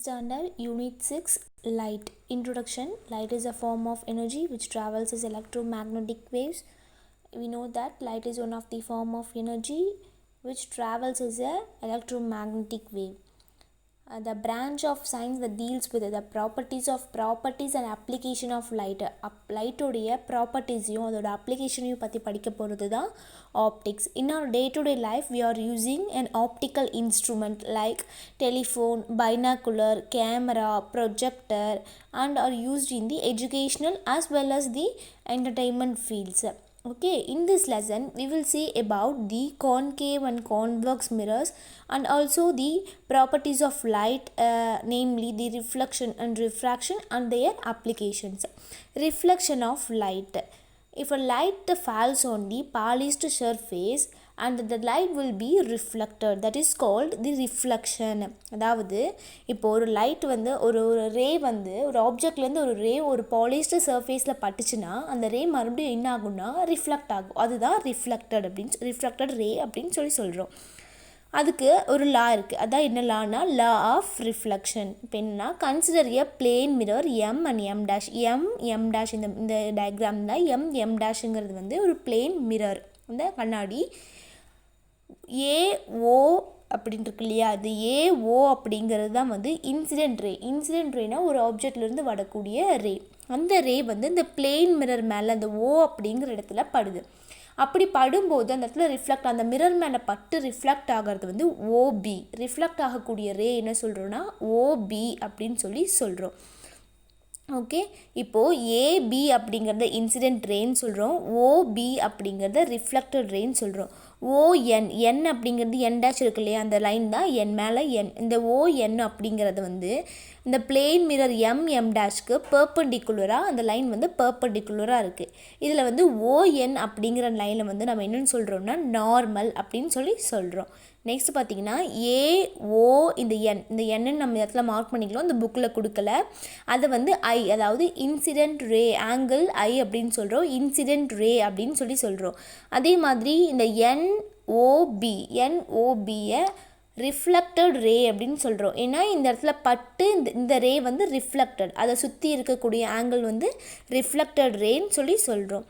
Standard Unit 6 Light. Introduction. Light is a form of energy which travels as electromagnetic waves. We know that light is one of the form of energy which travels as a electromagnetic wave. The branch of science that deals with the properties and application of light. லைட்டோடைய ப்ராப்பர்ட்டிஸையும் அதோட அப்ளிகேஷனையும் பற்றி படிக்க போகிறது தான் optics. In our day-to-day life, we are using an optical instrument like telephone, binocular, camera, projector and are used in the educational as well as the entertainment fields. Okay, in this lesson we will see about the concave and convex mirrors and also the properties of light, namely the reflection and refraction and their applications. Reflection of light. If a light falls on the polished surface and the light will be reflected, that is called the reflection. அதாவது இப்போ ஒரு light வந்து ஒரு ரே வந்து ஒரு ஆப்ஜெக்ட்லேருந்து ஒரு ரே ஒரு polished சர்ஃபேஸில் பட்டுச்சுன்னா அந்த ரே மறுபடியும் என்ன ஆகும்னா ரிஃப்ளெக்ட் ஆகும். அதுதான் ரிஃப்ளெக்டட் ரே அப்படின்னு சொல்கிறோம். அதுக்கு ஒரு லா இருக்குது. அதான் என்ன லானா லா ஆஃப் ரிஃப்ளெக்ஷன். இப்போ என்னன்னா consider a plane mirror M and M dash. M dash இந்த டயக்ராமில் எம் டேஷுங்கிறது வந்து ஒரு பிளேன் மிரர், இந்த கண்ணாடி. ஏஓ அப்படின்னு இருக்கு இல்லையா, அது ஏஓ அப்படிங்கிறது தான் வந்து இன்சிடென்ட் ரேனா ஒரு ஆப்ஜெக்ட்லேருந்து வரக்கூடிய ரே. அந்த ரே வந்து இந்த பிளேன் மிரர் மேலே அந்த ஓ அப்படிங்கிற இடத்துல படுது. அப்படி படும்போது அந்த இடத்துல அந்த மிரர் மேலே பட்டு ரிஃப்ளெக்ட் ஆகிறது வந்து ஓபி. ரிஃப்ளெக்ட் ஆகக்கூடிய ரே என்ன சொல்கிறோன்னா ஓபி அப்படின்னு சொல்கிறோம். ஓகே, இப்போது ஏபி அப்படிங்கிறத இன்சிடென்ட் ரேன்னு சொல்கிறோம், ஓபி அப்படிங்கிறத ரிஃப்ளெக்டட் ரேன்னு சொல்கிறோம். என் அப்படிங்கிறது என் டேஷ் இருக்கு இல்லையா, அந்த லைன் தான் என் மேலே என். இந்த ஓஎன் அப்படிங்கிறது வந்து இந்த பிளேன் மிரர் எம் டேஷ்க்கு பெர்பெண்டிகுலராக அந்த லைன் வந்து பெர்பெண்டிகுலராக இருக்குது. இதில் வந்து ஓஎன் அப்படிங்கிற லைனில் வந்து நம்ம என்னென்னு சொல்கிறோம்னா நார்மல் அப்படின்னு சொல்கிறோம். நெக்ஸ்ட் பார்த்திங்கன்னா ஏஓ இந்த என்னு நம்ம இடத்துல மார்க் பண்ணிக்கலாம், இந்த புக்கில் கொடுக்கல. அதை வந்து ஐ, அதாவது இன்சிடென்ட் ரே ஆங்கிள் ஐ அப்படின்னு சொல்கிறோம், இன்சிடென்ட் ரே அப்படின்னு சொல்கிறோம். அதே மாதிரி இந்த என்ஓபியை ரிஃப்ளெக்டட் ரே அப்படின்னு சொல்கிறோம். ஏன்னா இந்த இடத்துல பட்டு இந்த ரே வந்து ரிஃப்ளெக்டட், அதை சுற்றி இருக்கக்கூடிய ஆங்கிள் வந்து ரிஃப்ளெக்டட் ரேன்னு சொல்கிறோம்.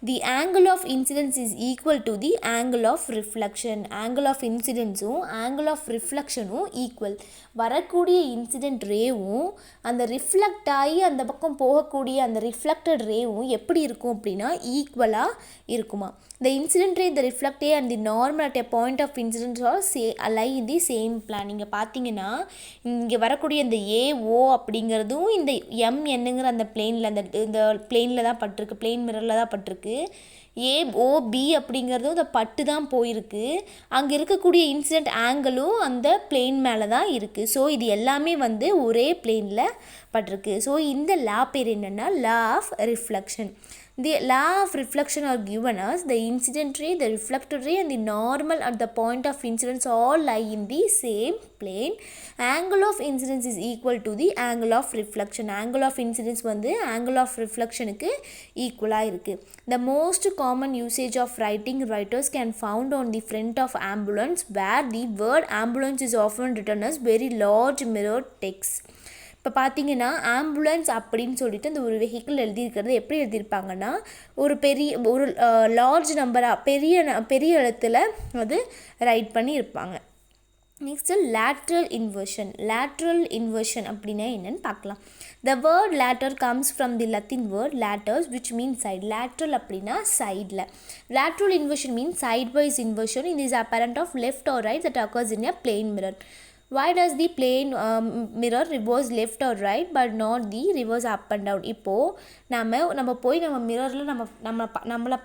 The angle of incidence is equal to the angle of reflection. Angle of incidence-உம் angle of reflection-உம் ஈக்குவல். வரக்கூடிய இன்சிடென்ட் ரேவும் அந்த ரிஃப்ளெக்ட் ஆகி அந்த பக்கம் போகக்கூடிய அந்த ரிஃப்ளெக்டட் ரேவும் எப்படி இருக்கும் அப்படின்னா ஈக்குவலாக இருக்குமா. The incident ray, the reflect ray and the normal at a point of incidence are lie in the same plan. நீங்கள் பார்த்தீங்கன்னா இங்கே வரக்கூடிய இந்த ஏஓ அப்படிங்கிறதும் இந்த என்னங்கிற அந்த பிளேனில் இந்த பிளேனில் தான் பட்டிருக்கு, பிளேன் மிரரில் தான் பட்டிருக்கு. ஏஓபி அப்படிங்கிறதும் இந்த பட்டு தான் போயிருக்கு. அங்கே இருக்கக்கூடிய இன்சிடென்ட் ஆங்கிளும் அந்த பிளேன் மேலே தான் இருக்குது. ஸோ இது எல்லாமே வந்து ஒரே பிளேனில் பட்டிருக்கு. ஸோ இந்த லா பேர் என்னென்னா law of reflection. The law of reflection are given as the incident ray, the reflected ray and the normal at the point of incidence all lie in the same plane. Angle of incidence is equal to the angle of reflection. Angle of incidence வந்து angle of reflectionக்கு ஈக்குவலாக இருக்குது. The most common usage of writers can found on the front of ambulance where the word ambulance is often written as very large mirrored text. இப்போ பார்த்தீங்கன்னா ambulance அப்படின்னு சொல்லிட்டு அந்த ஒரு vehicle எழுதியிருக்கிறது எப்படி எழுதியிருப்பாங்கன்னா ஒரு லார்ஜ் நம்பராக பெரிய எழுத்தில் அது ரைட் பண்ணி இருப்பாங்க. நெக்ஸ்ட்டு லேட்ரல் இன்வர்ஷன் அப்படின்னா என்னென்னு பார்க்கலாம். The word lateral comes from the Latin word latus which means side. Lateral அப்படின்னா சைடில். Lateral inversion means sidewise inversion. It is apparent of left or right that occurs in a plane mirror. Why does the plane mirror reverse left or right but not the reverse up and down? இப்போது நம்ம போய் நம்ம மிரரில் நம்மளை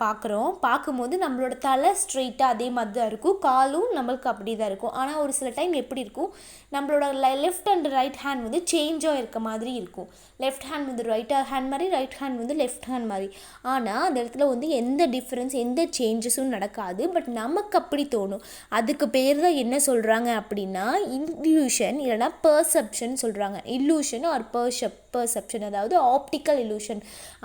பார்க்கும்போது நம்மளோட தலை ஸ்ட்ரெயிட்டாக அதே மாதிரி தான் இருக்கும், காலும் நம்மளுக்கு அப்படி தான் இருக்கும். ஆனால் ஒரு சில டைம் எப்படி இருக்கும், நம்மளோட லெஃப்ட் அண்ட் ரைட் ஹேண்ட் வந்து சேஞ்சாக இருக்க மாதிரி இருக்கும். லெஃப்ட் ஹேண்ட் வந்து ரைட் ஹேண்ட் மாதிரி, ரைட் ஹேண்ட் வந்து லெஃப்ட் ஹேண்ட் மாதிரி. ஆனால் அந்த இடத்துல வந்து எந்த டிஃப்ரென்ஸ் எந்த சேஞ்சஸும் நடக்காது. பட் நமக்கு அப்படி தோணும். அதுக்கு பேர் தான் என்ன சொல்கிறாங்க அப்படின்னா இந்த illusion இல்லைனா perception சொல்கிறாங்க. illusion or perception, அதாவது ஆப்டிக்கல் illusion.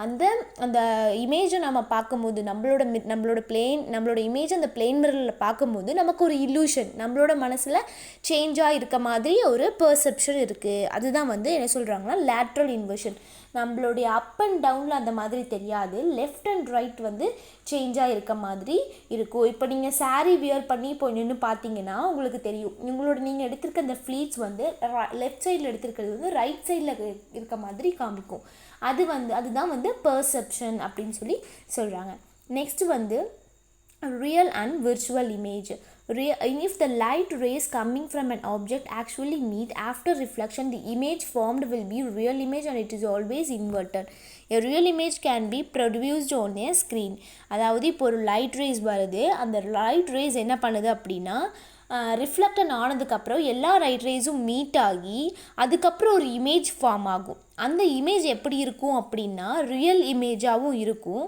அந்த இமேஜை நம்ம பார்க்கும்போது நம்மளோட இமேஜ் அந்த பிளேன் மிரரில் பார்க்கும்போது நமக்கு ஒரு illusion, நம்மளோட மனசில் சேஞ்சாக இருக்க மாதிரி ஒரு பெர்செப்ஷன் இருக்குது. அதுதான் வந்து என்ன சொல்கிறாங்கன்னா லேட்ரல் இன்வர்ஷன். நம்மளுடைய அப் அண்ட் டவுனில் அந்த மாதிரி தெரியாது, லெஃப்ட் அண்ட் ரைட் வந்து சேஞ்சாக இருக்க மாதிரி இருக்கும். இப்போ நீங்கள் சாரீ வியர் பண்ணி இப்போ நின்று பார்த்தீங்கன்னா உங்களுக்கு தெரியும், நீங்கள் எடுத்திருக்க அந்த ஃப்ளீட்ஸ் வந்து லெஃப்ட் சைடில் எடுத்திருக்கிறது வந்து ரைட் சைடில் இருக்க மாதிரி காமிக்கும். அதுதான் வந்து பெர்செப்ஷன் அப்படின்னு சொல்லி சொல்கிறாங்க. நெக்ஸ்ட் வந்து real and virtual image. If the light rays coming from an object actually meet after reflection, the image formed will be real image and it is always inverted. A real image can be produced on a screen. அதாவது இப்போ ஒரு light race வருது, அந்த light race என்ன பண்ணுது அப்படின்னா ரிஃப்ளெக்டன் ஆனதுக்கப்புறம் எல்லா லைட் ரேஸும் மீட் ஆகி அதுக்கப்புறம் ஒரு இமேஜ் ஃபார்ம் ஆகும். அந்த இமேஜ் எப்படி இருக்கும் அப்படின்னா ரியல் இமேஜாகவும் இருக்கும்,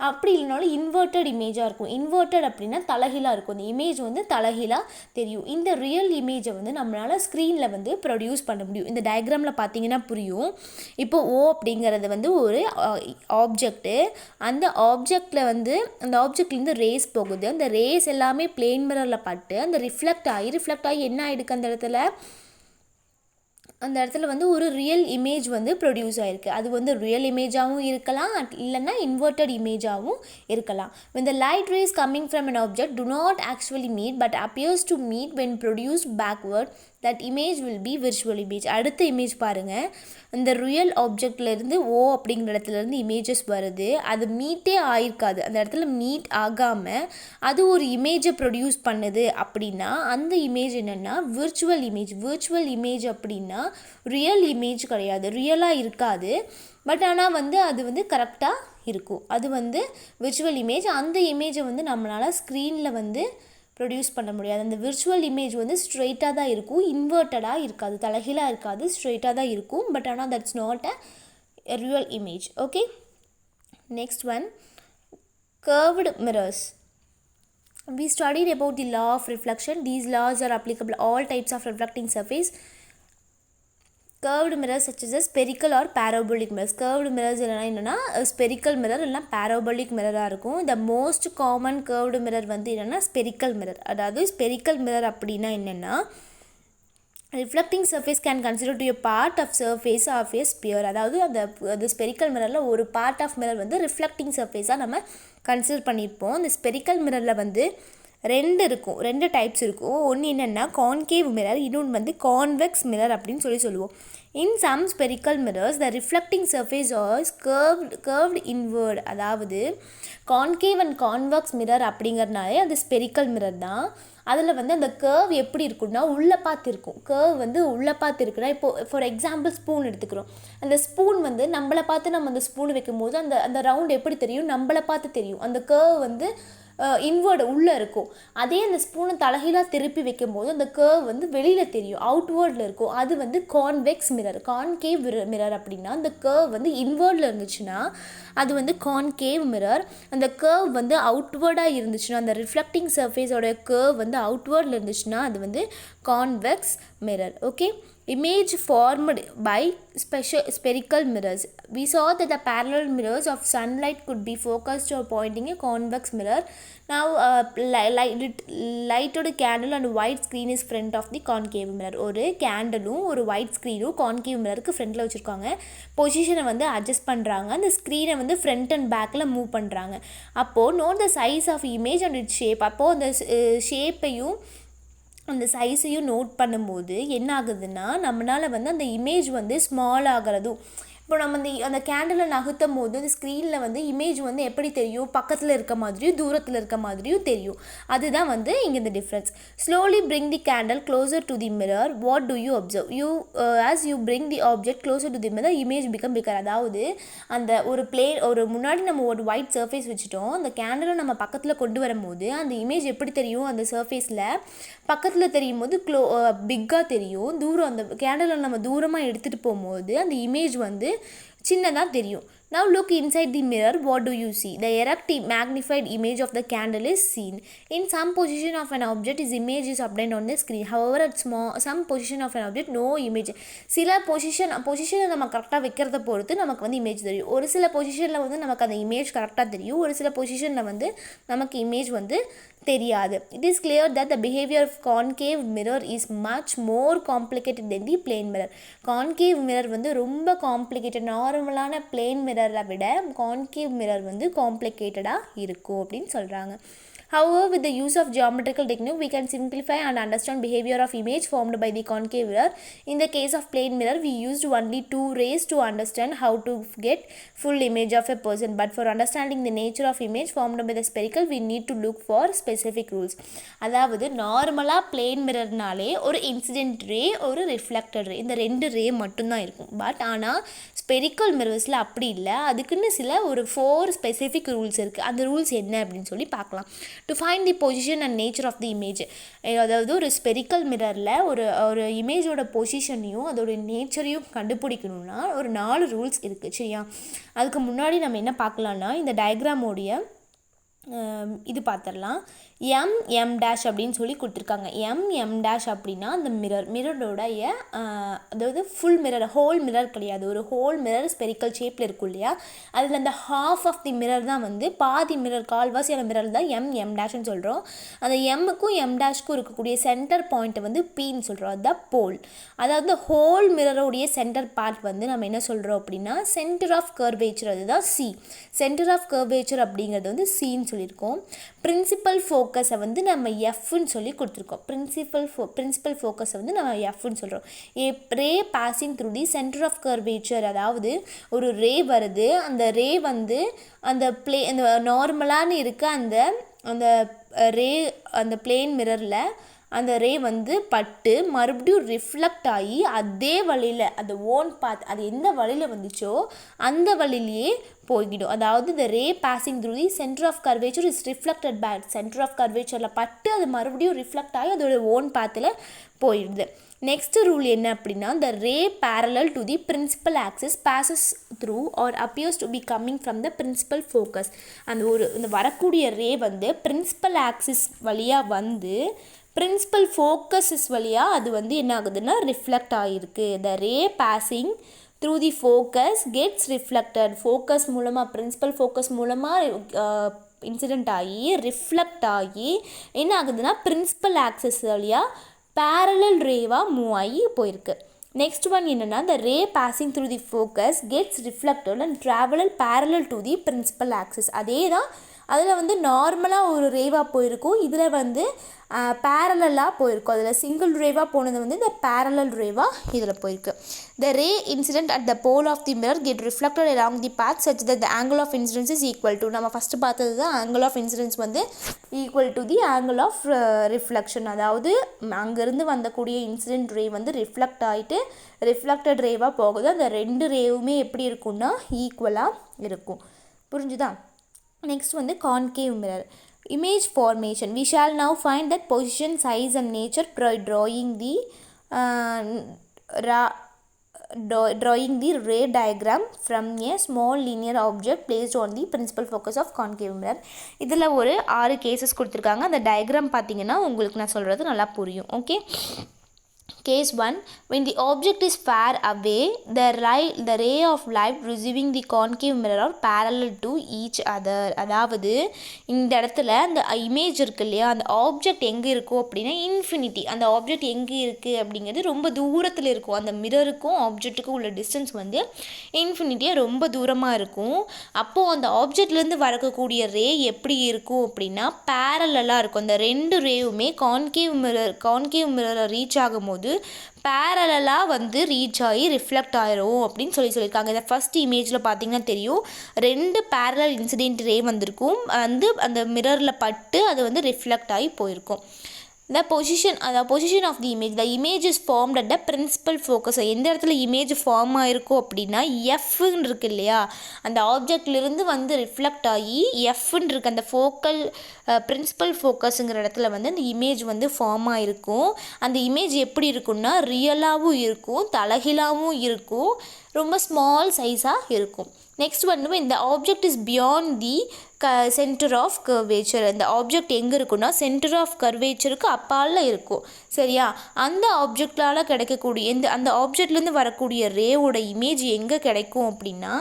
அப்படி இல்லைனாலும் இன்வெர்ட்டட் இமேஜாக இருக்கும். இன்வெர்ட்டட் அப்படின்னா தலைகீழாக இருக்கும், அந்த இமேஜ் வந்து தலைகீழாக தெரியும். இந்த ரியல் இமேஜை வந்து நம்மளால் ஸ்க்ரீனில் வந்து ப்ரொடியூஸ் பண்ண முடியும். இந்த டயக்ராமில் பார்த்தீங்கன்னா புரியும். இப்போ O அப்படிங்கிறது வந்து ஒரு ஆப்ஜெக்ட்டு, அந்த ஆப்ஜெக்ட்லேருந்து ரேஸ் போகுது. அந்த ரேஸ் எல்லாமே பிளேன் மிரரில் பட்டு அந்த ரிஃப்ளெக்ட் ஆகி என்ன ஆகிடுக்கு அந்த இடத்துல வந்து ஒரு ரியல் இமேஜ் வந்து ப்ரொடியூஸ் ஆகிருக்கு. அது வந்து ரியல் இமேஜாகவும் இருக்கலாம், இல்லைன்னா இன்வெர்ட்டட் இமேஜாகவும் இருக்கலாம். when the light rays coming from an object do not actually meet but appears to meet when produced backward, that image will be virtual image. அடுத்த இமேஜ் பாருங்கள், இந்த ரியல் ஆப்ஜெக்ட்லேருந்து O அப்படிங்கிற இடத்துலேருந்து இமேஜஸ் வருது, அது மீட்டே ஆயிருக்காது, அந்த இடத்துல மீட் ஆகாமல் அது ஒரு இமேஜை ப்ரொடியூஸ் பண்ணுது அப்படின்னா அந்த இமேஜ் என்னென்னா விர்ச்சுவல் இமேஜ் அப்படின்னா ரியல் இமேஜ் கிடையாது, ரியலாக இருக்காது, பட் ஆனால் வந்து அது வந்து கரெக்டாக இருக்கும். அது வந்து விர்ச்சுவல் இமேஜ். அந்த இமேஜை வந்து நம்மளால் ஸ்க்ரீனில் வந்து ப்ரொடியூஸ் பண்ண முடியாது. அந்த விர்ச்சுவல் இமேஜ் வந்து ஸ்ட்ரெயிட்டாக தான் இருக்கும், இன்வெர்ட்டடாக இருக்காது, தலைகீழாக இருக்காது, ஸ்ட்ரெயிட்டாக தான் இருக்கும், பட் ஆனால் that's not a real image. Okay, next one, curved mirrors. We studied about the law of reflection. These laws are applicable to all types of reflecting surface. Curved mirrors such as a spherical or parabolic mirrors. Curved mirrors என்னன்னா spherical mirror இல்லைனா parabolic mirror இருக்கும். The most common curved mirror வந்து என்னன்னா spherical mirror. அதாவது spherical mirror அப்படின்னா என்னென்னா reflecting surface can consider to a part of surface of a sphere. அதாவது அந்த spherical mirrorல ஒரு part of mirror வந்து reflecting surface நம்ம கன்சிடர் பண்ணியிருப்போம். அந்த spherical mirrorல வந்து ரெண்டு டைப்ஸ் இருக்கும். ஒன்று என்னென்னா கான்கேவ் மிரர், இன்னொன்று வந்து கான்வெக்ஸ் மிரர் அப்படின்னு சொல்லுவோம். In some spherical mirrors the reflecting surface as curved inward. அதாவது கான்கேவ் அண்ட் கான்வெக்ஸ் மிரர் அப்படிங்கிறதுனாலே அது ஸ்பெரிக்கல் மிரர் தான். அதில் வந்து அந்த கர்வ் எப்படி இருக்குன்னா உள்ளே பார்த்து இருக்கும். கர்வ் வந்து உள்ளே பார்த்து இருக்குன்னா இப்போது ஃபார் எக்ஸாம்பிள் ஸ்பூன் எடுத்துக்கிறோம். அந்த ஸ்பூன் வந்து நம்மளை பார்த்து நம்ம அந்த ஸ்பூன் வைக்கும்போது அந்த ரவுண்ட் எப்படி தெரியும், நம்மளை பார்த்து தெரியும். அந்த கர்வ் வந்து இன்வர்டு உள்ளே இருக்கும். அதே அந்த ஸ்பூனை தலைகீழாக திருப்பி வைக்கும்போது அந்த கர்வ் வந்து வெளியில் தெரியும், அவுட்வேர்டில் இருக்கும். அது வந்து கான்வெக்ஸ் மிரர். கான்கேவ் மிரர் அப்படின்னா அந்த கர்வ் வந்து இன்வர்டில் இருந்துச்சுன்னா அது வந்து கான்கேவ் மிரர். அந்த கர்வ் வந்து அவுட்வேர்டாக இருந்துச்சுன்னா, அந்த ரிஃப்ளெக்டிங் சர்ஃபேஸோட கர்வ் வந்து அவுட்வேர்டில் இருந்துச்சுன்னா அது வந்து convex mirror. Okay, image formed by spherical mirrors. We saw that the parallel mirrors of sunlight could be focused or pointing a convex mirror. Now lighted candle and white screen is front of the concave mirror. ஒரு கேண்டலும் ஒரு white ஸ்க்ரீனும் concave மிரருக்கு ஃப்ரண்ட்டில் வச்சுருக்காங்க. பொசிஷனை வந்து adjust பண்ணுறாங்க, அந்த ஸ்க்ரீனை வந்து ஃப்ரண்ட் அண்ட் பேக்கில் மூவ் பண்ணுறாங்க. அப்போது note the size of image and it shape. அப்போது அந்த ஷேப்பையும் அந்த சைஸையும் நோட் பண்ணும்போது என்ன ஆகுதுன்னா நம்மளால் வந்து அந்த இமேஜ் வந்து ஸ்மால் ஆகிறதும், இப்போ நம்ம அந்த கேண்டிலை நகர்த்தும் போது அந்த ஸ்க்ரீனில் வந்து இமேஜ் வந்து எப்படி தெரியும், பக்கத்தில் இருக்க மாதிரியும் தூரத்தில் இருக்க மாதிரியும் தெரியும். அதுதான் வந்து இங்கே இந்த difference. Slowly bring the candle closer to the mirror. What do you observe? As you bring the object closer to the mirror image become bigger. அதாவது அந்த ஒரு முன்னாடி நம்ம ஒரு ஒயிட் சர்ஃபேஸ் வச்சுட்டோம், அந்த கேண்டிலை நம்ம பக்கத்தில் கொண்டு வரும்போது அந்த இமேஜ் எப்படி தெரியும், அந்த சர்ஃபேஸில் பக்கத்தில் தெரியும் போது பிக்காக தெரியும். தூரம் அந்த கேண்டிலை நம்ம தூரமாக எடுத்துகிட்டு போகும்போது அந்த இமேஜ் வந்து சின்னதாக தெரியும். Now look inside the mirror. What do you see? The erect magnified image of the candle is seen. In some position of an object, its image is obtained on the screen. However, at some position of an object, no image. சில பொசிஷனை நம்ம கரெக்டாக வைக்கிறத பொறுத்து நமக்கு வந்து image தெரியும். ஒரு சில பொசிஷனில் வந்து நமக்கு அந்த இமேஜ் கரெக்டாக தெரியும், ஒரு சில பொசிஷனில் வந்து நமக்கு இமேஜ் வந்து தெரியாது. It is clear that the behavior of concave mirror is much more complicated than the plane mirror. Concave mirror வந்து ரொம்ப காம்ப்ளிகேட்டட், நார்மலான plane mirror விட concave mirror வந்து காம்ப்ளிகேட்டடாக இருக்கும் அப்படின்னு சொல்கிறாங்க. However, with the use of geometrical technique, we can simplify and understand behavior of image formed by the concave mirror. In the case of plane mirror, we used only 2 rays to understand how to get full image of a person. But for understanding the nature of image formed by the spherical, we need to look for specific rules. அதாவது நார்மலாக plane மிரர்னாலே ஒரு incident ray, ஒரு reflected ரே, இந்த 2 ரே மட்டும்தான் இருக்கும். But ஆனால் spherical மிரர்ஸில் அப்படி இல்லை, அதுக்குன்னு சில ஒரு 4 ஸ்பெசிஃபிக் ரூல்ஸ் இருக்குது. அந்த ரூல்ஸ் என்ன அப்படின்னு சொல்லி பார்க்கலாம். To find the position and nature of the image, அதாவது ஒரு ஸ்பெரிக்கல் மிரரில் ஒரு இமேஜோட பொசிஷனையும் அதோட நேச்சரையும் கண்டுபிடிக்கணும்னா ஒரு 4 ரூல்ஸ் இருக்குது. சரியா? அதுக்கு முன்னாடி நம்ம என்ன பார்க்கலான்னா, இந்த டயக்ராமோடைய இது பார்த்துடலாம். எம் டேஷ் அப்படின்னு சொல்லி கொடுத்துருக்காங்க. எம் டேஷ் அப்படின்னா அந்த மிரரோடைய அதாவது ஃபுல் மிரர், ஹோல் மிரர் கிடையாது, ஒரு ஹோல் மிரர் ஸ்பெரிக்கல் ஷேப்பில் இருக்கும் இல்லையா, அதில் அந்த ஹாஃப் ஆஃப் தி மிரர் தான் வந்து பாதி மிரர், கால்வாசியான மிரர் தான் எம் டேஷ்னு சொல்கிறோம். அந்த எம்முக்கும் எம் டேஷ்க்கும் இருக்கக்கூடிய சென்டர் பாயிண்ட்டை வந்து பீன்னு சொல்கிறோம், அதுதான் போல். அதாவது ஹோல் மிரரோடைய சென்டர் பார்ட் வந்து நம்ம என்ன சொல்கிறோம் அப்படின்னா சென்டர் ஆஃப் கர்வேச்சர், அதுதான் சி. சென்டர் ஆஃப் கர்வேச்சர் அப்படிங்கிறது வந்து சின்னு சொல்லியிருக்கோம். பிரின்சிபல் ஃபோக்கஸை வந்து நம்ம எஃப்னு சொல்லி கொடுத்துருக்கோம். பிரின்சிபல் ஃபோக்கஸை வந்து நம்ம எஃப்னு சொல்கிறோம். Ray passing through the centre of curvature, அதாவது ஒரு ரே வருது, அந்த ரே வந்து அந்த அந்த நார்மலான இருக்க அந்த ரே அந்த பிளேன் மிரரில் அந்த ரே வந்து பட்டு மறுபடியும் ரிஃப்ளெக்ட் ஆகி அதே வழியில் அந்த ஓன் பாத், அது எந்த வழியில் வந்துச்சோ அந்த வழியிலேயே போய்கிடும். அதாவது the ray passing through the center of curvature is reflected back. center of curvatureல பட்டு அது மறுபடியும் ரிஃப்ளெக்ட் ஆகி அதோட ஓன் பாத்தில் போயிடுது. நெக்ஸ்ட் ரூல் என்ன அப்படின்னா, the ray parallel to the principal axis passes through or appears to be coming from the principal focus. இந்த வரக்கூடிய ரே வந்து பிரின்சிபல் ஆக்சிஸ் வழியாக வந்து பிரின்சிபல் ஃபோக்கஸஸ் வழியாக அது வந்து என்ன ஆகுதுன்னா ரிஃப்ளெக்ட் ஆகிருக்கு. the ray passing through the focus gets reflected. Focus மூலமாக, பிரின்சிபல் ஃபோக்கஸ் மூலமாக இன்சிடெண்ட் ஆகி ரிஃப்ளெக்ட் ஆகி என்ன ஆகுதுன்னா பிரின்சிபல் ஆக்சிஸ் வழியாக பேரலல் ரேவாக மூவ் ஆகி போயிருக்கு. நெக்ஸ்ட் ஒன் என்னென்னா, the ray passing through the focus gets reflected and travel parallel to the principal axis. அதே தான், அதில் வந்து நார்மலாக ஒரு ரேவாக போயிருக்கும், இதில் வந்து பேரலாக போயிருக்கும். அதில் சிங்கிள் ரேவாக போனது வந்து இந்த பேரலல் ரேவாக இதில் போயிருக்கு. the ray incident at the pole of the mirror get reflected along the path such that the angle of incidence is equal to, நம்ம ஃபஸ்ட்டு பார்த்தது தான் angle of incidence வந்து equal to the angle of reflection. அதாவது அங்கேருந்து வந்தக்கூடிய incident ray வந்து reflect ஆகிட்டு reflected ரேவாக போகுது. அந்த 2 ரேவுமே எப்படி இருக்கும்னா ஈக்குவலாக இருக்கும். புரிஞ்சுதா? நெக்ஸ்ட் வந்து concave mirror image formation. We shall now find that position, size and nature by drawing the ray diagram from a small linear object placed on the principal focus of concave mirror. இதில் ஒரு 6 cases கொடுத்துருக்காங்க. அந்த diagram பார்த்தீங்கன்னா உங்களுக்கு நான் சொல்கிறது நல்லா புரியும். Okay, Case 1, when the object is far away, the ray of light receiving the concave mirror are parallel to each other. அதாவது இந்த இடத்துல அந்த இமேஜ் இருக்கு இல்லையா, அந்த ஆப்ஜெக்ட் எங்கே இருக்கும் அப்படின்னா இன்ஃபினிட்டி. அந்த ஆப்ஜெக்ட் எங்கே இருக்குது அப்படிங்கிறது ரொம்ப தூரத்தில் இருக்கும். அந்த மிரருக்கும் ஆப்ஜெக்ட்டுக்கும் உள்ள டிஸ்டன்ஸ் வந்து இன்ஃபினிட்டியாக ரொம்ப தூரமாக இருக்கும். அப்போது அந்த ஆப்ஜெக்ட்லேருந்து வரக்கூடிய ரே எப்படி இருக்கும் அப்படின்னா பேரலாக இருக்கும். அந்த 2 ரேவுமே கான்கேவ் மிரரை ரீச் ஆகும்போது பேரலாக வந்து ரீச் ஆகி ரிஃப்ளெக்ட் ஆயிரும் அப்படின்னு சொல்லியிருக்காங்க. இந்த ஃபர்ஸ்ட் இமேஜில் பார்த்தீங்கன்னா தெரியும், 2 பேரலல் இன்சிடென்ட் ரே வந்திருக்கும், வந்து அந்த மிரரில் பட்டு அது வந்து ரிஃப்ளெக்ட் ஆகி போயிருக்கும். the position of the image is formed at the principal focus. எந்த இடத்துல இமேஜ் ஃபார்ம் ஆயிருக்கும் அப்படின்னா எஃப்னு இருக்கு இல்லையா, அந்த ஆப்ஜெக்ட்லேருந்து வந்து ரிஃப்ளெக்ட் ஆகி எஃப்னு இருக்கு அந்த ஃபோக்கல் பிரின்சிபல் ஃபோக்கஸுங்கிற இடத்துல வந்து அந்த இமேஜ் வந்து ஃபார்ம் ஆயிருக்கும். அந்த இமேஜ் எப்படி இருக்குன்னா ரியலாகவும் இருக்கும், தலைகீழாகவும் இருக்கும், ரொம்ப ஸ்மால் சைஸாக இருக்கும். நெக்ஸ்ட் வந்து இந்த object is beyond the centre of curvature. இந்த ஆப்ஜெக்ட் எங்கே இருக்குன்னா சென்டர் ஆஃப் கர்வேச்சருக்கு அப்பால் இருக்கும். சரியா, அந்த ஆப்ஜெக்டால் கிடைக்கக்கூடிய அந்த ஆப்ஜெக்ட்லேருந்து வரக்கூடிய ரேவோட இமேஜ் எங்கே கிடைக்கும் அப்படின்னா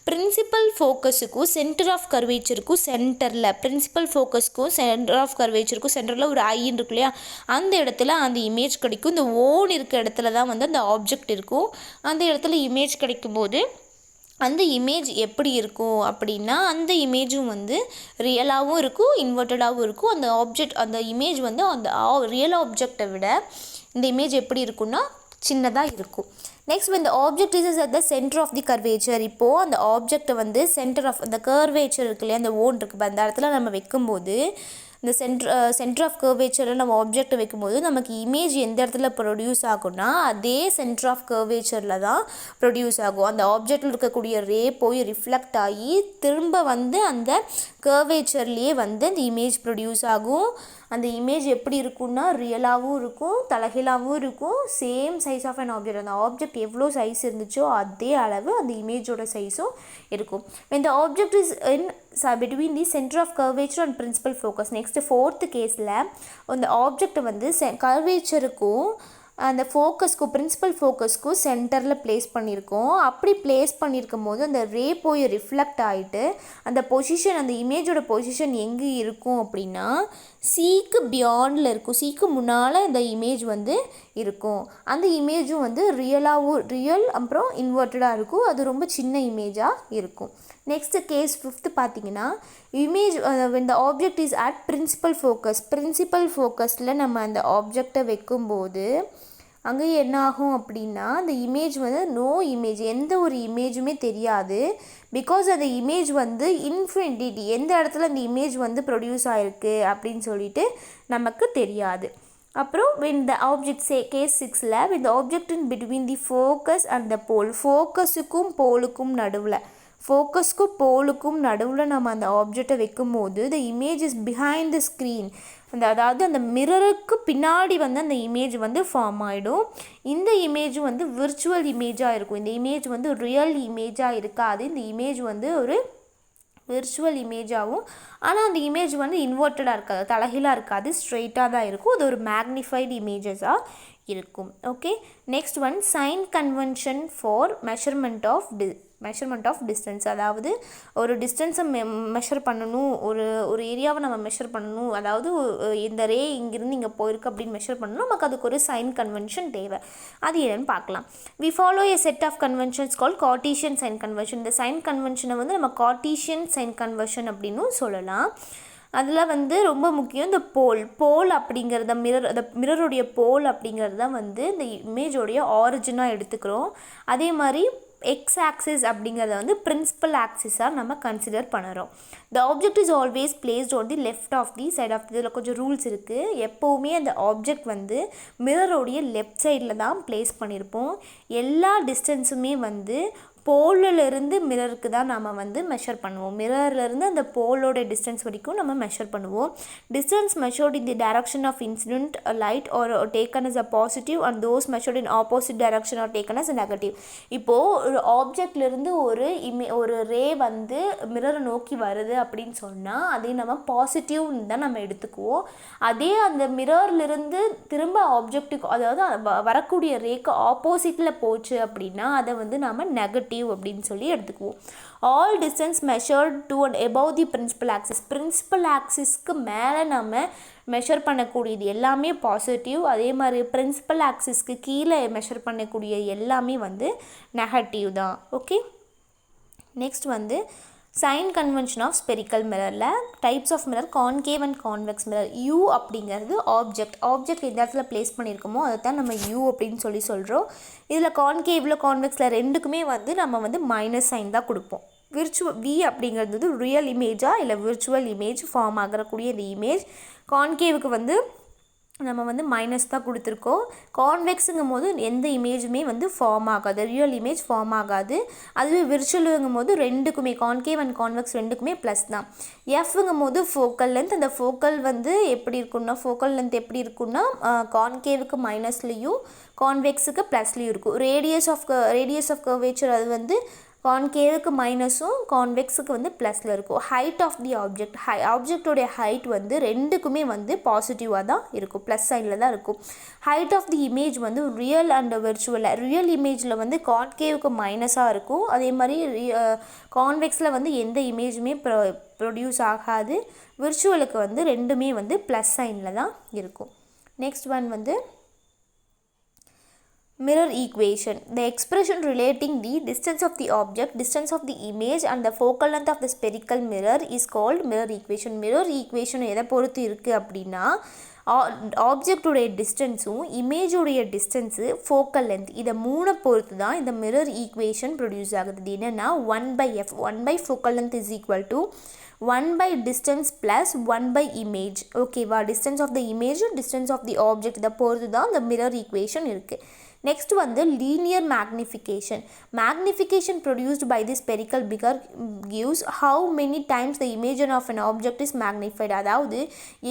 பிரின்சிபல் ஃபோக்கஸுக்கும் சென்டர் ஆஃப் கர்வேச்சருக்கும் சென்டரில், பிரின்சிபல் ஃபோக்கஸ்க்கும் சென்டர் ஆஃப் கர்வேச்சருக்கும் சென்டரில் ஒரு ஐன்னு இருக்கு இல்லையா, அந்த இடத்துல அந்த இமேஜ் கிடைக்கும். இந்த ஓன் இருக்க இடத்துல தான் வந்து அந்த ஆப்ஜெக்ட் இருக்கும். அந்த இடத்துல இமேஜ் கிடைக்கும்போது அந்த இமேஜ் எப்படி இருக்கும் அப்படின்னா அந்த இமேஜும் வந்து ரியலாகவும் இருக்கும், இன்வெர்ட்டடாகவும் இருக்கும். அந்த இமேஜ் வந்து அந்த ரியல் ஆப்ஜெக்டை விட இந்த இமேஜ் எப்படி இருக்குன்னா சின்னதாக இருக்கும். நெக்ஸ்ட் இந்த object is at the centre of the curvature. இப்போது அந்த ஆப்ஜெக்டை வந்து சென்டர் ஆஃப் அந்த கர்வேச்சர் இருக்கு இல்லையா, அந்த ஓன் இருக்குது, அந்த இடத்துல நம்ம வைக்கும்போது இந்த சென்டர் ஆஃப் கர்வேச்சரில் நம்ம ஆப்ஜெக்ட் வைக்கும்போது நமக்கு இமேஜ் எந்த இடத்துல ப்ரொடியூஸ் ஆகும்னா அதே சென்டர் ஆஃப் கர்வேச்சரில் தான் ப்ரொடியூஸ் ஆகும். அந்த ஆப்ஜெக்டில் இருக்கக்கூடிய ரே போய் ரிஃப்ளெக்ட் ஆகி திரும்ப வந்து அந்த கர்வேச்சர்லேயே வந்து அந்த இமேஜ் ப்ரொடியூஸ் ஆகும். அந்த இமேஜ் எப்படி இருக்குன்னா ரியலாகவும் இருக்கும், தலைகீழாகவும் இருக்கும், same size of an object. அந்த ஆப்ஜெக்ட் எவ்வளோ சைஸ் இருந்துச்சோ அதே அளவு அந்த இமேஜோட சைஸும் இருக்கும். இந்த object is in between the center of curvature and principal focus. Next fourth கேஸில் அந்த ஆப்ஜெக்ட் வந்து கர்வேச்சருக்கும் அந்த ஃபோக்கஸ்க்கும் பிரின்சிபல் ஃபோக்கஸ்க்கும் சென்டரில் ப்ளேஸ் பண்ணியிருக்கோம். அப்படி ப்ளேஸ் பண்ணியிருக்கும் போது அந்த ரே போய் ரிஃப்ளெக்ட் ஆகிட்டு அந்த பொசிஷன், அந்த இமேஜோட பொசிஷன் எங்கே இருக்கும் அப்படின்னா சிக்கு பியாண்டில் இருக்கும், சிக்கு முன்னால் இந்த இமேஜ் வந்து இருக்கும். அந்த இமேஜும் வந்து ரியல் அப்புறம் இன்வெர்ட்டடாக இருக்கும், அது ரொம்ப சின்ன இமேஜாக இருக்கும். நெக்ஸ்ட் கேஸ் 5th பார்த்தீங்கன்னா இமேஜ் இந்த ஆப்ஜெக்ட் இஸ் அட் பிரின்சிபல் ஃபோக்கஸில் நம்ம அந்த ஆப்ஜெக்டை வைக்கும்போது அங்கே என்ன ஆகும் அப்படின்னா அந்த இமேஜ் வந்து எந்த ஒரு இமேஜுமே தெரியாது. பிகாஸ் அந்த இமேஜ் வந்து இன்ஃபினிட்டி எந்த இடத்துல அந்த இமேஜ் வந்து ப்ரொடியூஸ் ஆகிருக்கு அப்படின்னு சொல்லிட்டு நமக்கு தெரியாது. அப்புறம் when the object case 6ல் when the object in between the focus and the pole, ஃபோக்கஸுக்கும் போலுக்கும் நடுவில் நம்ம அந்த ஆப்ஜெக்டை வைக்கும்போது the image is behind the screen. அதாவது அந்த மிரருக்கு பின்னாடி வந்து அந்த இமேஜ் வந்து ஃபார்ம் ஆகிடும். இந்த இமேஜ் வந்து விர்ச்சுவல் இமேஜாக இருக்கும். இந்த இமேஜ் வந்து ரியல் இமேஜாக இருக்காது. இந்த இமேஜ் வந்து ஒரு விர்ச்சுவல் இமேஜாகவும், ஆனால் அந்த இமேஜ் வந்து இன்வெர்ட்டடாக இருக்காது, தலைகீழாக இருக்காது, ஸ்ட்ரெயிட்டாக தான் இருக்கும். அது ஒரு மேக்னிஃபைடு இமேஜஸாக இருக்கும். Okay, next one sign convention for measurement of distance. அதாவது ஒரு டிஸ்டன்ஸை மெஷர் பண்ணணும், ஒரு ஏரியாவை நம்ம மெஷர் பண்ணணும், அதாவது இந்த ரே இங்கிருந்து இங்கே போயிருக்கு அப்படின்னு மெஷர் பண்ணணும், நமக்கு அதுக்கு ஒரு சைன் கன்வென்ஷன் தேவை. அது என்னன்னு பார்க்கலாம். We follow a set of conventions call cartesian sign convention. இந்த சைன் கன்வென்ஷனை வந்து நம்ம கார்ட்டீசியன் சைன் கன்வென்ஷன் அப்படின்னு சொல்லலாம். அதில் வந்து ரொம்ப முக்கியம் இந்த போல் அப்படிங்கிறத மிரருடைய போல் அப்படிங்கிறது தான் வந்து இந்த இமேஜோடைய ஆரிஜினாக எடுத்துக்கிறோம். அதே மாதிரி எக்ஸ் ஆக்சிஸ் அப்படிங்கிறத வந்து பிரின்சிபல் ஆக்சிஸாக நம்ம கன்சிடர் பண்ணுறோம். The object is always placed on the left of the side of இதில் கொஞ்சம் ரூல்ஸ் இருக்குது. எப்போவுமே அந்த ஆப்ஜெக்ட் வந்து மிரரோடைய லெஃப்ட் சைடில் தான் பிளேஸ் பண்ணியிருப்போம். எல்லா டிஸ்டன்ஸுமே வந்து போலிலிருந்து மிரருக்கு தான் நம்ம வந்து மெஷர் பண்ணுவோம். மிரர்லேருந்து அந்த போலோட டிஸ்டன்ஸ் வரைக்கும் நம்ம மெஷர் பண்ணுவோம். Distance measured in the direction of incident light are taken as a positive and those measured in opposite direction are taken as a negative. இப்போது ஒரு ஆப்ஜெக்ட்லேருந்து ஒரு ரே வந்து மிரரை நோக்கி வருது அப்படின்னு சொன்னால் அதை நம்ம பாசிட்டிவ்னு தான் நம்ம எடுத்துக்குவோம். அதே அந்த மிரர்லேருந்து திரும்ப ஆப்ஜெக்ட்டுக்கு, அதாவது வரக்கூடிய ரேக்கு ஆப்போசிட்டில் போச்சு அப்படின்னா அதை வந்து நம்ம நெகட்டிவ் அப்படின்னு சொல்லி எடுத்துக்குவோம். All distance measured to and above the principal ஆக்சிஸ்க்கு மேலே நம்ம மெஷர் பண்ணக்கூடியது எல்லாமே பாசிட்டிவ். அதே மாதிரி பிரின்சிபல் ஆக்சிஸ்க்கு கீழே மெஷர் பண்ணக்கூடிய எல்லாமே வந்து நெகட்டிவ் தான். ஓகே, நெக்ஸ்ட் வந்து சைன் கன்வென்ஷன் ஆஃப் ஸ்பெரிக்கல் மிரரில் types of mirror concave and convex mirror. U அப்படிங்கிறது ஆப்ஜெக்ட் எந்த இடத்துல பிளேஸ் பண்ணியிருக்கோமோ அதை தான் நம்ம யூ அப்படின்னு சொல்கிறோம். இதில் கான்கேவில் கான்வெக்ஸில் ரெண்டுக்குமே வந்து நம்ம வந்து மைனஸ் சைன் தான் கொடுப்போம். வி அப்படிங்கிறது ரியல் இமேஜாக இல்லை விர்ச்சுவல் இமேஜ் ஃபார்ம் ஆகக்கூடிய இந்த இமேஜ். கான்கேவுக்கு வந்து நம்ம வந்து மைனஸ் தான் கொடுத்துருக்கோம். கான்வெக்ஸுங்கும் போது எந்த இமேஜுமே வந்து ஃபார்ம் ஆகாது, ரியல் இமேஜ் ஃபார்ம் ஆகாது. அதுவே விர்ச்சுவலுங்கும் போது ரெண்டுக்குமே கான்கேவ் அண்ட் கான்வெக்ஸ் ரெண்டுக்குமே ப்ளஸ் தான். எஃப்ங்கும் போது ஃபோக்கல் லென்த், அந்த ஃபோக்கல் வந்து எப்படி இருக்குன்னா ஃபோக்கல் லென்த் எப்படி இருக்குன்னா கான்கேவுக்கு மைனஸ்லேயும் கான்வெக்ஸுக்கு ப்ளஸ்லேயும் இருக்கும். ரேடியஸ் ஆஃப் கர்வேச்சர் அது வந்து கான்கேவுக்கு மைனஸும் கான்வெக்ஸுக்கு வந்து ப்ளஸில் இருக்கும். ஹைட் ஆஃப் தி ஆப்ஜெக்டோடைய ஹைட் வந்து ரெண்டுக்குமே வந்து பாசிட்டிவாக தான் இருக்கும், ப்ளஸ் சைடில் தான் இருக்கும். ஹைட் ஆஃப் தி இமேஜ் வந்து ரியல் அண்ட் விர்ச்சுவல். ரியல் இமேஜில் வந்து கான்கேவுக்கு மைனஸாக இருக்கும், அதே மாதிரி கான்வெக்ஸில் வந்து எந்த இமேஜுமே ப்ரொடியூஸ் ஆகாது. விர்ச்சுவலுக்கு வந்து ரெண்டுமே வந்து ப்ளஸ் சைனில் தான் இருக்கும். நெக்ஸ்ட் ஒன் வந்து mirror equation. The expression relating the distance of the object, distance of the image and the focal length of the spherical mirror is called mirror equation. Mirror equation எதை பொறுத்து இருக்குது அப்படின்னா ஆப்ஜெக்டுடைய டிஸ்டன்ஸும் இமேஜுடைய distance focal length இதை மூணை பொறுத்து தான் இந்த mirror equation produce ஆகுது. இது என்னென்னா 1/f 1 focal length is equal to 1 distance plus 1 image. ஓகேவா, distance of the image distance of the object இதை பொறுத்து தான் இந்த மிரர் ஈக்குவேஷன் இருக்குது. நெக்ஸ்ட் வந்து linear magnification. Magnification produced by the spherical figure gives how many times the image of an object is magnified. அதாவது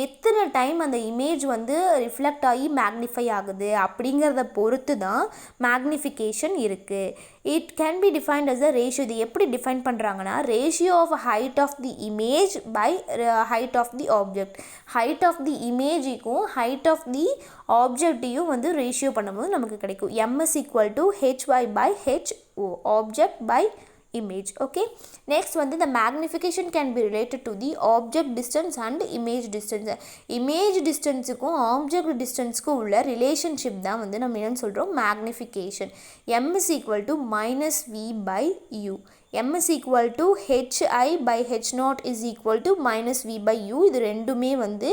எத்தனை time அந்த image வந்து ரிஃப்ளெக்ட் ஆகி மேக்னிஃபை ஆகுது அப்படிங்கிறத பொறுத்து தான் மேக்னிஃபிகேஷன் இருக்குது. It can be defined as a ratio. இது எப்படி டிஃபைன் பண்ணுறாங்கன்னா ratio of height of the image by height of the object. Height of the இமேஜுக்கும் ஹைட் ஆஃப் தி ஆப்ஜெக்டையும் வந்து ரேஷியோ பண்ணும்போது நமக்கு கிடைக்கும். m is equal to hy by ho, object by image. Okay, next வந்து the magnification can be related to the object distance and image distance. image distanceக்கும் object distanceக்கும் உள்ள relationship தான் வந்து நம்ம என்னன்னு சொல்கிறோம் magnification. m is equal to minus v by u. m is equal to hi by h naught is equal to minus v by u. இது ரெண்டுமே வந்து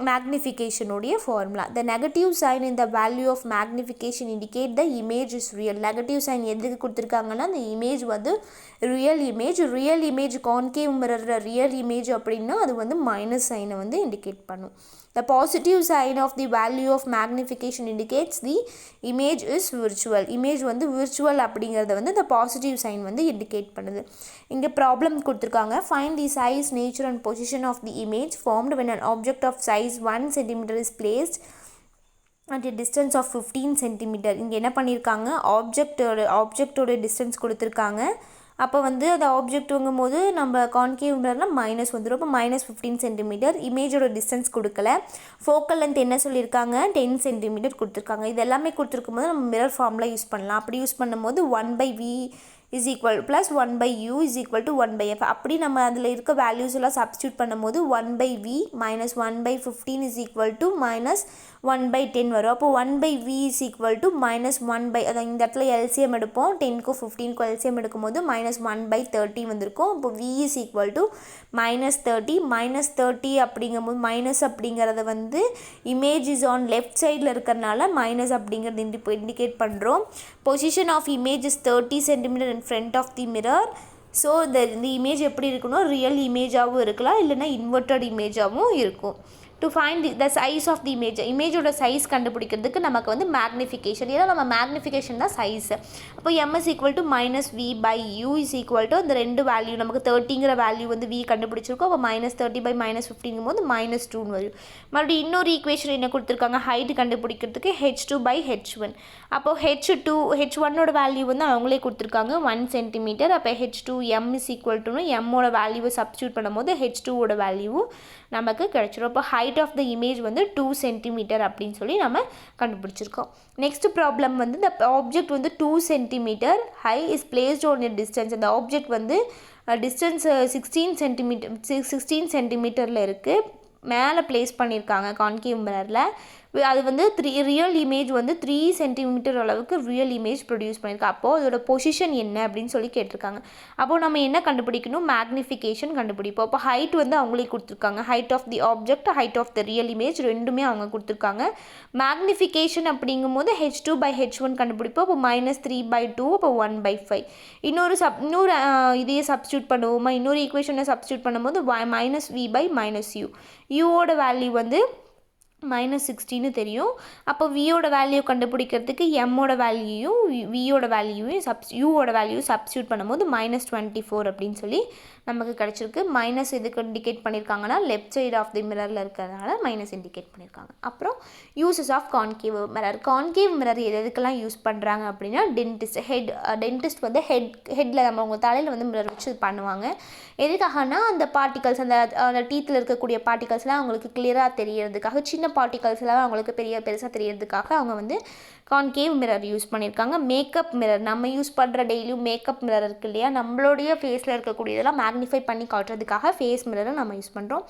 magnification உடைய formula. The negative sign in the value of magnification indicate the image is real. negative sign எதுக்கு கொடுத்துருக்காங்கன்னா the image வந்து real image concave mirror real image அப்படின்னா அது வந்து மைனஸ் சைனை வந்து இண்டிகேட் பண்ணும். The positive sign of the value of magnification indicates the image is virtual. image வந்து virtual அப்படிங்கிறத வந்து the positive sign வந்து indicate பண்ணுது. இங்கே ப்ராப்ளம் கொடுத்துருக்காங்க. Find the size, nature and position of the image formed when an object of size 1 cm is placed at a distance of 15 cm. இங்கே என்ன பண்ணியிருக்காங்க, ஆப்ஜெக்டோட டிஸ்டன்ஸ் கொடுத்துருக்காங்க. அப்போ வந்து அந்த ஆப்ஜெக்ட்டுங்கும் போது நம்ம கான்கேவ் மிரர்னால் மைனஸ் வந்துடும். அப்போ -15 சென்டிமீட்டர். இமேஜோட டிஸ்டன்ஸ் கொடுக்கல. ஃபோக்கல் லென்த் என்ன சொல்லியிருக்காங்க, 10 சென்டிமீட்டர் கொடுத்துருக்காங்க. இது எல்லாமே கொடுத்துருக்கும் போது நம்ம மிரர் ஃபார்மில் யூஸ் பண்ணலாம். அப்படி யூஸ் பண்ணும்போது 1/v is equal plus 1/u is equal to 1/f. அப்படி நம்ம அதில் இருக்க வேல்யூஸ் எல்லாம் சப்ஸ்டியூட் பண்ணும்போது 1/v minus 1/15 is equal to minus 1/10 வரும். அப்போ 1/v is equal to minus 1/, அதான் இந்த இடத்துல எல்சிஎம் எடுப்போம். 10க்கும் 15க்கும் எல்சிஎம் எடுக்கும்போது minus 1/30 வந்திருக்கும். அப்போ v is equal to minus 30. minus 30 அப்படிங்கும்போது மைனஸ் அப்படிங்கிறத வந்து இமேஜ் இஸ் ஆன் லெஃப்ட் சைடில் இருக்கிறனால மைனஸ் அப்படிங்கிறது இண்டிகேட் பண்ணுறோம். Position of image is 30 centimetre in front of the mirror. So இந்த இமேஜ் எப்படி இருக்குன்னா ரியல் இமேஜாகவும் இருக்கலாம், இல்லைன்னா இன்வெர்டட் இமேஜாகவும் இருக்கும். To find the size of the இமேஜோட சைஸ் கண்டுபிடிக்கிறதுக்கு நமக்கு வந்து மேக்னிஃபிகேஷன், ஏன்னா நம்ம மேக்னிஃபிகேஷன் தான் சைஸ். அப்போ m is equal to minus v by u is equal to அந்த ரெண்டு வேல்யூ நமக்கு 30ங்கிற வேல்யூ வந்து v கண்டுபிடிச்சிருக்கோம். அப்போ -30 by -15 போது -2 வரும். மறுபடியும் இன்னொரு ஈக்குவேஷன் என்ன கொடுத்துருக்காங்க, ஹைட் கண்டுபிடிக்கிறதுக்கு h2 by h1. அப்போ h1ஓட வேல்யூ வந்து அவங்களே கொடுத்துருக்காங்க 1 சென்டிமீட்டர். அப்போ h2 m is equal to mோட வேல்யூவை சப்ஸ்டியூட் பண்ணும்போது h2ஓட வேல்யூவும் நமக்கு கிடைச்சிடும். அப்போ ஹைட் ஆஃப் த இமேஜ் வந்து 2 சென்டிமீட்டர் அப்படின்னு சொல்லி நம்ம கண்டுபிடிச்சிருக்கோம். நெக்ஸ்ட் ப்ராப்ளம் வந்து இந்த ஆப்ஜெக்ட் வந்து 2 centimetre high is placed on a distance. அந்த ஆப்ஜெக்ட் வந்து டிஸ்டன்ஸ் 16 சென்டிமீட்டரில் இருக்குது, மேலே ப்ளேஸ் பண்ணியிருக்காங்க கான்கேவ் மிரரில். அது வந்து ரியல் இமேஜ் வந்து 3 சென்டிமீட்டர் அளவுக்கு ரியல் இமேஜ் ப்ரொடியூஸ் பண்ணியிருக்கா. அப்போது அதோட பொசிஷன் என்ன அப்படின்னு சொல்லி கேட்டிருக்காங்க. அப்போது நம்ம என்ன கண்டுபிடிக்கணும், மேக்னிஃபிகேஷன் கண்டுபிடிப்போம். அப்போ ஹைட் வந்து அவங்களே கொடுத்துருக்காங்க. Height of the object, height of the real image ரெண்டுமே அவங்க கொடுத்துருக்காங்க. மேக்னிஃபிகேஷன் அப்படிங்கும்போது h2 by h1 கண்டுபிடிப்போம். அப்போ -3/2, அப்போ 1/5. இன்னொரு இதையே சப்ஸ்டியூட் பண்ணுவோமா, இன்னொரு ஈக்குவேஷனை சப்ஸ்டியூட் பண்ணும்போது -v by -u. யூவோட வேல்யூ வந்து -60ன்னு தெரியும். அப்போ வியோட வேல்யூ கண்டுபிடிக்கிறதுக்கு எம்மோட வேல்யூயும் வியோட வேல்யூவையும் யூவோட வேல்யூ சப்ஸ்டியூட் பண்ணும்போது -24 அப்படின்னு சொல்லி நமக்கு கிடச்சிருக்கு. மைனஸ் எதுக்கு இண்டிகேட் பண்ணியிருக்காங்கன்னா லெஃப்ட் சைடு ஆஃப் தி மிரரில் இருக்கிறதுனால மைனஸ் இண்டிகேட் பண்ணியிருக்காங்க. அப்புறம் uses of concave mirror. Concave mirror எதுக்கெல்லாம் யூஸ் பண்ணுறாங்க அப்படின்னா டென்டிஸ்ட் வந்து ஹெட்டில் நம்ம உங்கள் தலையில் வந்து மிரர் வச்சு பண்ணுவாங்க. எதுக்காகனா அந்த பார்ட்டிகல்ஸ் அந்த டீத்தில் இருக்கக்கூடிய பார்ட்டிகல்ஸ்லாம் அவங்களுக்கு கிளியராக தெரியறதுக்காக, சின்ன பார்ட்டிகல்ஸ்லாம் அவங்களுக்கு பெருசாக தெரியறதுக்காக அவங்க வந்து கான்கேவ் மிரர் யூஸ் பண்ணியிருக்காங்க. மேக்கப் மிரர், நம்ம யூஸ் பண்ணுற டெய்லியும் மேக்கப் மிரர் இருக்குது இல்லையா, நம்மளுடைய ஃபேஸில் இருக்கக்கூடியதெல்லாம் மேக்னிஃபை பண்ணி காட்டுறதுக்காக ஃபேஸ் மிரரை நம்ம யூஸ் பண்ணுறோம்.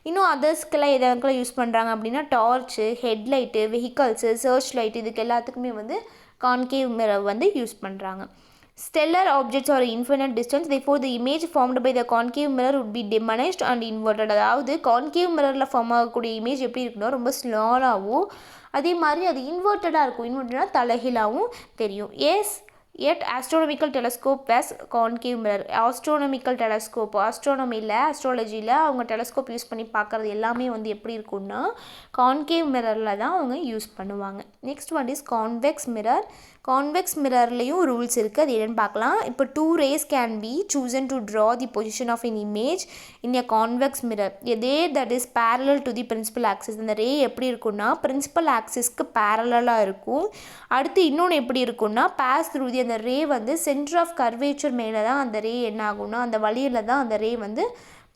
இன்னும் அதர்ஸ்க்கெல்லாம் எதுக்கெல்லாம் யூஸ் பண்ணுறாங்க அப்படின்னா torch, headlight, vehicles, search light, இதுக்கு எல்லாத்துக்குமே வந்து கான்கேவ் மிரர் வந்து யூஸ் பண்ணுறாங்க. Stellar objects are infinite distance, therefore the image formed by the concave mirror would be diminished and inverted. அதாவது கான்கேவ் மிரரில் ஃபார்ம் ஆகக்கூடிய இமேஜ் எப்படி இருக்குன்னா ரொம்ப ஸ்லாலாகவும், அதே மாதிரி அது இன்வெர்ட்டடாக இருக்கும். இன்வெர்ட்டடாக தலைகீழாகவும் தெரியும். Yet astronomical telescope has concave mirror. Astronomical telescope, அஸ்ட்ராலஜியில் அவங்க டெலஸ்கோப் யூஸ் பண்ணி பார்க்குறது எல்லாமே வந்து எப்படி இருக்குன்னா கான்கேவ் மிரரில் தான் அவங்க யூஸ் பண்ணுவாங்க. Next one is convex mirror. Convex மிரர்லேயும் ரூல்ஸ் இருக்குது, அது என்னென்னு பார்க்கலாம். இப்போ 2 rays can be chosen to draw the position of an image in a convex mirror. A that is parallel to the principal axis. இந்த ரே எப்படி இருக்குன்னா பிரின்சிபல் ஆக்சிஸ்க்கு பேரலாக இருக்கும். அடுத்து இன்னொன்று எப்படி இருக்குன்னா பாஸ் த்ரூ தி, அந்த ரே வந்து சென்டர் ஆஃப் கர்வேச்சர் மேலே தான் அந்த ரே என்ன ஆகும்னா அந்த வழியில் தான் அந்த ரே வந்து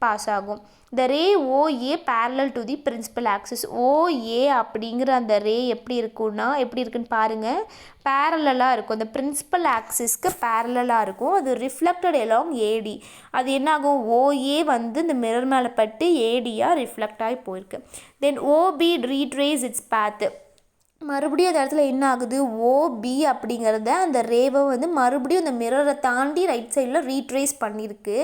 பாஸ் ஆகும். த ரே OA parallel to the principal axis. OA அப்படிங்கிற அந்த ரே எப்படி இருக்குன்னு பாருங்கள். பேரலாக இருக்கும், அந்த பிரின்சிபல் ஆக்சிஸ்க்கு பேரலாக இருக்கும். அது ரிஃப்ளெக்டட் along AD. அது என்னாகும், OA வந்து இந்த மிரர் மேலே பட்டு ADயாக ரிஃப்ளெக்ட் ஆகி போயிருக்கு. தென் OB retrace its path. மறுபடியும் அந்த இடத்துல என்ன ஆகுது, OB அப்படிங்கிறத அந்த ரேவை வந்து மறுபடியும் அந்த மிரரை தாண்டி ரைட் சைடில் ரீட்ரேஸ் பண்ணியிருக்கு.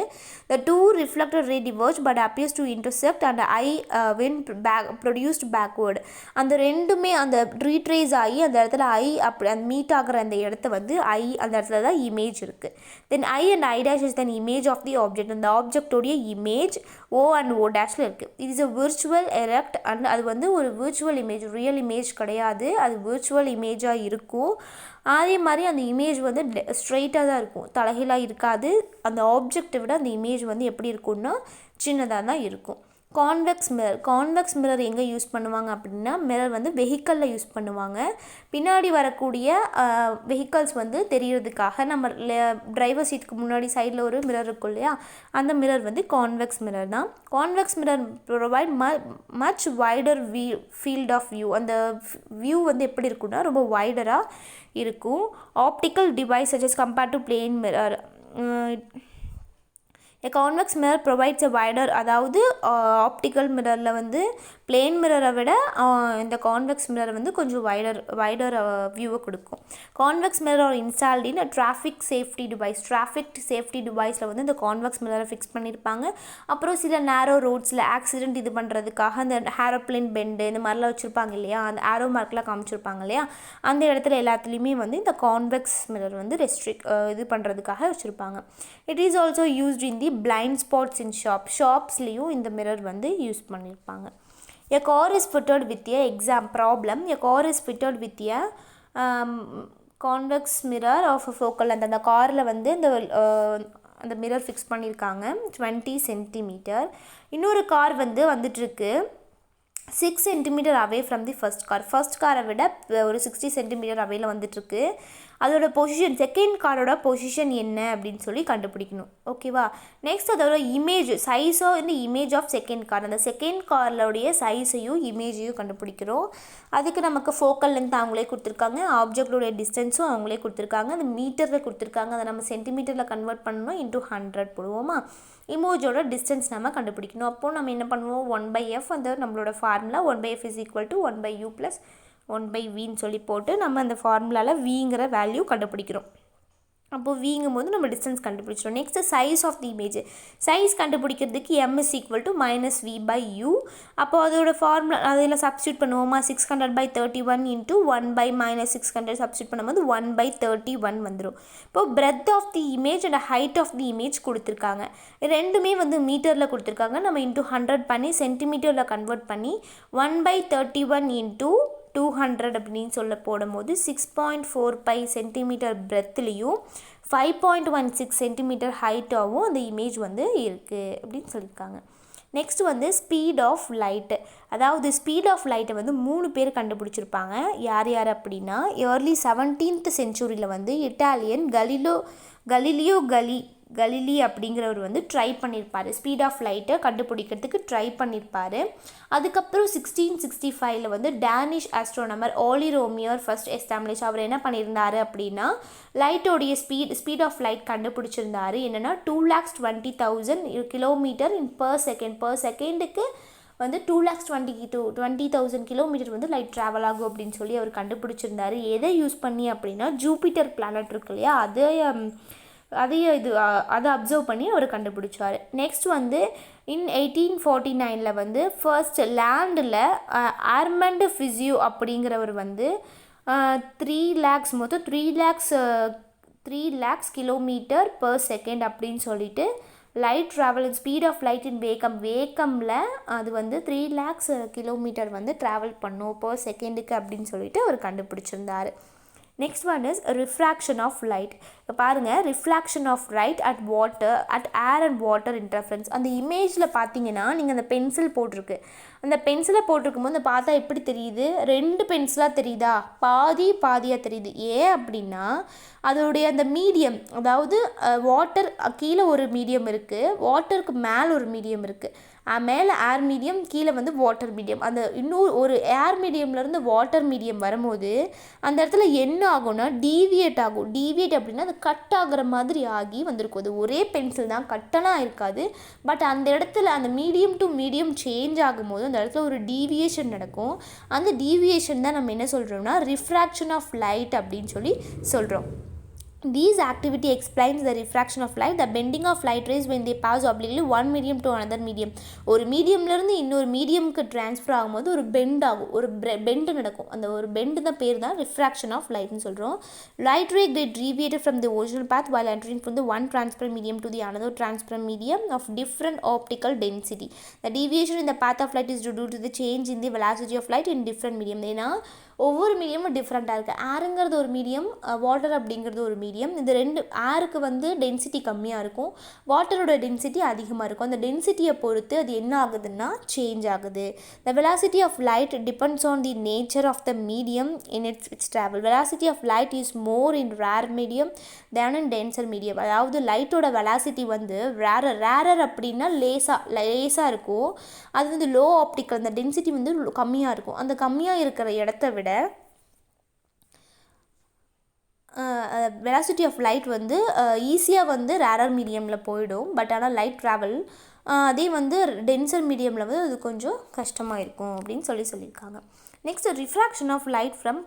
The two reflected ray diverge but appears to intersect and I when produced backward. அந்த ரெண்டுமே அந்த ரீட்ரேஸ் ஆகி அந்த இடத்துல அப்படி அந்த மீட் ஆகிற அந்த இடத்த வந்து அந்த இடத்துல தான் இமேஜ் இருக்குது. தென் I and I dash is an image of the object. அந்த ஆப்ஜெக்டோடைய இமேஜ் O and O டேஷில் இருக்குது. இது is a virtual erect and அது வந்து ஒரு virtual image, ரியல் இமேஜ் கிடையாது, அது விர்ச்சுவல் இமேஜாக இருக்கும். அதே மாதிரி அந்த இமேஜ் வந்து ஸ்ட்ரெயிட்டாக தான் இருக்கும், தலைகீழாக இருக்காது. அந்த ஆப்ஜெக்டை விட அந்த இமேஜ் வந்து எப்படி இருக்கும்னா சின்னதாக தான் இருக்கும். கான்வெக்ஸ் மிரர் எங்கே யூஸ் பண்ணுவாங்க அப்படின்னா மிரர் வந்து வெஹிக்கலில் யூஸ் பண்ணுவாங்க. பின்னாடி வரக்கூடிய வெஹிக்கல்ஸ் வந்து தெரியறதுக்காக நம்ம டிரைவர் சீட்டுக்கு முன்னாடி சைடில் ஒரு மிரர் இருக்கும் இல்லையா, அந்த மிரர் வந்து கான்வெக்ஸ் மிரர் தான். Convex mirror provide much wider field of view. அந்த வியூ வந்து எப்படி இருக்குன்னா ரொம்ப வைடராக இருக்கும். Optical device such as compared to plane mirror. A convex mirror provides a wider, அதாவது ஆப்டிக்கல் மிரரில் வந்து பிளேன் மிரரை விட இந்த கான்வெக்ஸ் மிரர் வந்து கொஞ்சம் வைடர் வியூவை கொடுக்கும். Convex mirror installed in traffic safety டிவைஸில் வந்து இந்த கான்வெக்ஸ் மிரரை ஃபிக்ஸ் பண்ணியிருப்பாங்க. அப்புறம் சில நேரோ ரோட்ஸில் ஆக்சிடென்ட் இது பண்ணுறதுக்காக அந்த ஏரோப்ளேன் பெண்டு இந்த மாதிரிலாம் வச்சுருப்பாங்க இல்லையா, அந்த ஏரோ மார்க்லாம் காமிச்சிருப்பாங்க இல்லையா, அந்த இடத்துல எல்லாத்துலேயுமே வந்து இந்த கான்வெக்ஸ் மிரர் வந்து இது பண்ணுறதுக்காக வச்சுருப்பாங்க. It is also used in the blind spots in ஷாப்ஸ்லேயும் இந்த மிரர் வந்து யூஸ் பண்ணியிருப்பாங்க. A car is fitted with a convex mirror of a focal length. அந்த காரில் வந்து அந்த மிரர் ஃபிக்ஸ் பண்ணியிருக்காங்க 20 சென்டிமீட்டர். இன்னொரு கார் வந்துட்டுருக்கு 6 centimetre away from the first காரை விட ஒரு 60 சென்டிமீட்டர் அவேல வந்துட்டுருக்கு. அதோட பொசிஷன், செகண்ட் காரோட பொசிஷன் என்ன அப்படின்னு சொல்லி கண்டுபிடிக்கணும். ஓகேவா. நெக்ஸ்ட் அதோட சைஸோ இந்த இமேஜ் ஆஃப் செகண்ட் கார், அந்த செகண்ட் காரோடைய சைஸையும் இமேஜையும் கண்டுபிடிக்கிறோம். அதுக்கு நமக்கு ஃபோக்கல் லென்த் அவங்களே கொடுத்துருக்காங்க, ஆப்ஜெக்டோடைய டிஸ்டன்ஸும் அவங்களே கொடுத்துருக்காங்க, அந்த மீட்டரில் கொடுத்துருக்காங்க, அதை நம்ம சென்டிமீட்டரில் கன்வெர்ட் பண்ணணும், into 100 போடுவோமா. இமேஜோட டிஸ்டன்ஸ் நம்ம கண்டுபிடிக்கணும். அப்போது நம்ம என்ன பண்ணுவோம், 1/f அந்த நம்மளோட formula 1/f is equal to 1/u plus 1/vன்னு சொல்லி போட்டு நம்ம அந்த ஃபார்முலாவில் விங்கிற வேல்யூ கண்டுபிடிக்கிறோம். அப்போது விங்கும் போது நம்ம டிஸ்டன்ஸ் கண்டுபிடிச்சிடும். Next size of the image. Size கண்டுபிடிக்கிறதுக்கு m is equal to -v/u. அப்போது அதோட ஃபார்முலா அதில் சப்ஸ்டியூட் பண்ணுவோமா, 600/31 இன்ட்டு 1/-600 சப்ஸ்டியூட் பண்ணும்போது 1/31 வந்துடும். இப்போது breadth of the image and height of the image கொடுத்துருக்காங்க. ரெண்டுமே வந்து மீட்டரில் கொடுத்துருக்காங்க. நம்ம இன்ட்டு 100 பண்ணி சென்டிமீட்டரில் கன்வெர்ட் பண்ணி 1/31 இன்ட்டு 200 அப்படின்னு சொல்ல போடும்போது 6.45 சென்டிமீட்டர் பிரெத்லேயும் 5.16 சென்டிமீட்டர் ஹைட்டாகவும் அந்த இமேஜ் வந்து இருக்குது அப்படின்னு சொல்லியிருக்காங்க. நெக்ஸ்ட் வந்து ஸ்பீட் ஆஃப் லைட்டு. அதாவது ஸ்பீட் ஆஃப் லைட்டை வந்து 3 பேர் கண்டுபிடிச்சிருப்பாங்க. யார் யார் அப்படின்னா, ஏர்லி 17th சென்ச்சுரியில் வந்து இட்டாலியன் கலீலியோ கலிலி அப்படிங்கிறவர் வந்து ட்ரை பண்ணியிருப்பார். ஸ்பீட் ஆஃப் லைட்டை கண்டுபிடிக்கிறதுக்கு ட்ரை பண்ணியிருப்பார். அதுக்கப்புறம் 1665 வந்து டேனிஷ் ஆஸ்ட்ரோனமர் ஓலி ரோமியர் ஃபர்ஸ்ட் எஸ்டாப்ளிஷ். அவர் என்ன பண்ணியிருந்தார் அப்படின்னா, லைட்டோடைய ஸ்பீட் ஆஃப் லைட் கண்டுபிடிச்சிருந்தார். என்னென்னா 2,20,000 கிலோமீட்டர் பர் செகண்டுக்கு வந்து 2,20,000 கிலோமீட்டர் வந்து லைட் ட்ராவல் ஆகும் அப்படின்னு சொல்லி அவர் கண்டுபிடிச்சிருந்தார். எதை யூஸ் பண்ணி அப்படின்னா, ஜூபிட்டர் பிளானட் இருக்கு இல்லையா, அதை அப்சர்வ் பண்ணி அவர் கண்டுபிடிச்சார். நெக்ஸ்ட் வந்து இன் 1849 வந்து ஃபர்ஸ்ட் லேண்டில் ஆர்மண்ட் ஃபிசியோ அப்படிங்கிறவர் வந்து 3 lakhs மொத்தம் 3 lakhs கிலோமீட்டர் பர் செகண்ட் அப்படின்னு சொல்லிட்டு light travel speed of light in வேக்கமில் அது வந்து 3 lakhs கிலோமீட்டர் வந்து ட்ராவல் பண்ணும் பர் செகண்டுக்கு அப்படின்னு சொல்லிட்டு அவர் கண்டுபிடிச்சிருந்தார். Next one is refraction of light. இப்போ பாருங்கள், refraction of light at air and water interference. அந்த இமேஜில் பார்த்தீங்கன்னா நீங்கள் அந்த பென்சில் போட்டிருக்கு, அந்த பென்சிலை போட்டிருக்கும்போது பார்த்தா எப்படி தெரியுது, 2 பென்சிலாக தெரியுதா, பாதியாக தெரியுது. ஏன் அப்படின்னா அதோடைய அந்த மீடியம், அதாவது வாட்டர் கீழே ஒரு மீடியம் இருக்குது, வாட்டருக்கு மேலே ஒரு மீடியம் இருக்குது, மேலே ஏர் மீடியம், கீழே வந்து வாட்டர் மீடியம். அந்த இன்னொரு ஒரு ஏர் மீடியம்லேருந்து வாட்டர் மீடியம் வரும்போது அந்த இடத்துல என்ன ஆகும்னா டீவியேட் ஆகும். டீவியேட் அப்படின்னா அது கட் ஆகிற மாதிரி ஆகி வந்திருக்கும். அது ஒரே பென்சில் தான், கட்டெல்லாம் இருக்காது. பட் அந்த இடத்துல அந்த மீடியம் டு மீடியம் சேஞ்ச் ஆகும்போது அந்த இடத்துல ஒரு டீவியேஷன் நடக்கும். அந்த டீவியேஷன் தான் நம்ம என்ன சொல்கிறோம்னா ரிஃப்ராக்ஷன் ஆஃப் லைட் அப்படின்னு சொல்லி சொல்கிறோம். These activity explains the refraction of light, the bending of light rays when they pass obliquely one medium to another medium. ஒரு மீடியம்லேருந்து இன்னொரு மீடியமுக்கு ட்ரான்ஸ்ஃபர் ஆகும்போது ஒரு பெண்ட் ஆகும், ஒரு பெண்டு நடக்கும். அந்த ஒரு பெண்டு தான் பேர் தான் ரிஃப்ராக்ஷன் ஆஃப் லைட்னு சொல்கிறோம். Light ray get deviated from the original path while entering from the one transparent medium to the another transparent medium of different optical density. The deviation in the path of light is due to the change in the velocity of light in different medium. ஏன்னா ஒவ்வொரு மீடியமும் டிஃப்ரெண்ட்டாக இருக்குது. ஏருங்கிறது ஒரு medium, water அப்படிங்கிறது ஒரு medium. இந்த ரெண்டு ஏருக்கு வந்து டென்சிட்டி கம்மியாக இருக்கும், வாட்டரோட டென்சிட்டி அதிகமாக இருக்கும். அந்த டென்சிட்டியை பொறுத்து அது என்ன ஆகுதுன்னா சேஞ்ச் ஆகுது. The velocity of light depends on the nature of the medium in its travel. Velocity of light is more in rare medium than in denser medium. அதாவது லைட்டோட வெலாசிட்டி வந்து ரேரர் அப்படின்னா லேசாக இருக்கும். அது வந்து லோ ஆப்டிக்கல், அந்த டென்சிட்டி வந்து கம்மியாக இருக்கும். அந்த கம்மியாக இருக்கிற இடத்த விட வெலாசிட்டி ஆஃப் லைட் வந்து ஈஸியாக வந்து ரேரர் மீடியமில் போயிடும். பட் ஆனால் லைட் ட்ராவல் அதே வந்து டென்சர் மீடியமில் வந்து அது கொஞ்சம் கஷ்டமாக இருக்கும் அப்படின்னு சொல்லியிருக்காங்க. Next, refraction of light from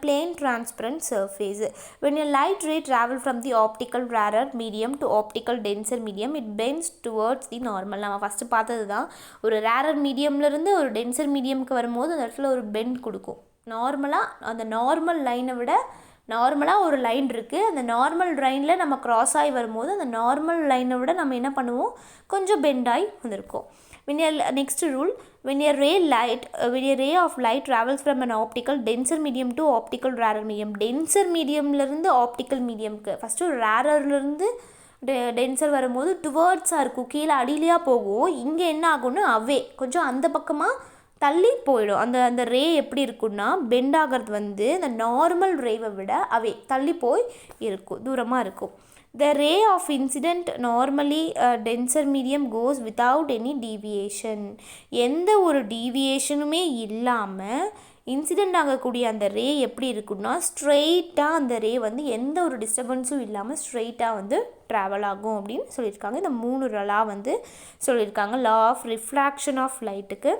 plane transparent surface. When a light ray travel from the optical rarer medium to optical denser medium, it bends towards the normal. நம்ம ஃபஸ்ட்டு பார்த்தது தான், ஒரு ரேரர் மீடியம்லேருந்து ஒரு டென்சர் மீடியமுக்கு வரும்போது அந்த இடத்துல ஒரு பெண்ட் கொடுக்கும். நார்மலாக அந்த நார்மல் லைனை விட நார்மலாக ஒரு லைன் இருக்குது, அந்த நார்மல் லைனில் நம்ம க்ராஸ் ஆகி வரும்போது அந்த நார்மல் லைனை விட நம்ம என்ன பண்ணுவோம், கொஞ்சம் பெண்டாகி வந்திருக்கோம். Next rule, when a ray of light travels from an optical denser medium to optical rarer medium. denser mediumலேருந்து ஆப்டிக்கல் மீடியம்க்கு ஃபஸ்ட்டு ரேரர்லேருந்து டென்சர் வரும்போது டுவர்ட்ஸாக இருக்கும், கீழே அடியிலையாக போகும். இங்கே என்ன ஆகும்னா அவே கொஞ்சம் அந்த பக்கமாக தள்ளி போயிடும். அந்த ரே எப்படி இருக்குன்னா பெண்ட் ஆகிறது வந்து அந்த நார்மல் ரேவை விட அவே தள்ளி போய் இருக்கும், தூரமாக இருக்கும். The ray of incident normally denser medium goes without any deviation. எந்த ஒரு டீவியேஷனுமே இல்லாமல் இன்சிடெண்ட் ஆகக்கூடிய அந்த ரே எப்படி இருக்குன்னா ஸ்ட்ரெயிட்டாக அந்த ரே வந்து எந்த ஒரு டிஸ்டர்பன்ஸும் இல்லாமல் ஸ்ட்ரெயிட்டாக வந்து ட்ராவல் ஆகும் அப்படின்னு சொல்லியிருக்காங்க. இந்த 3 லா வந்து சொல்லியிருக்காங்க லா ஆஃப் ரிஃப்ராக்ஷன் ஆஃப் லைட்டுக்கு.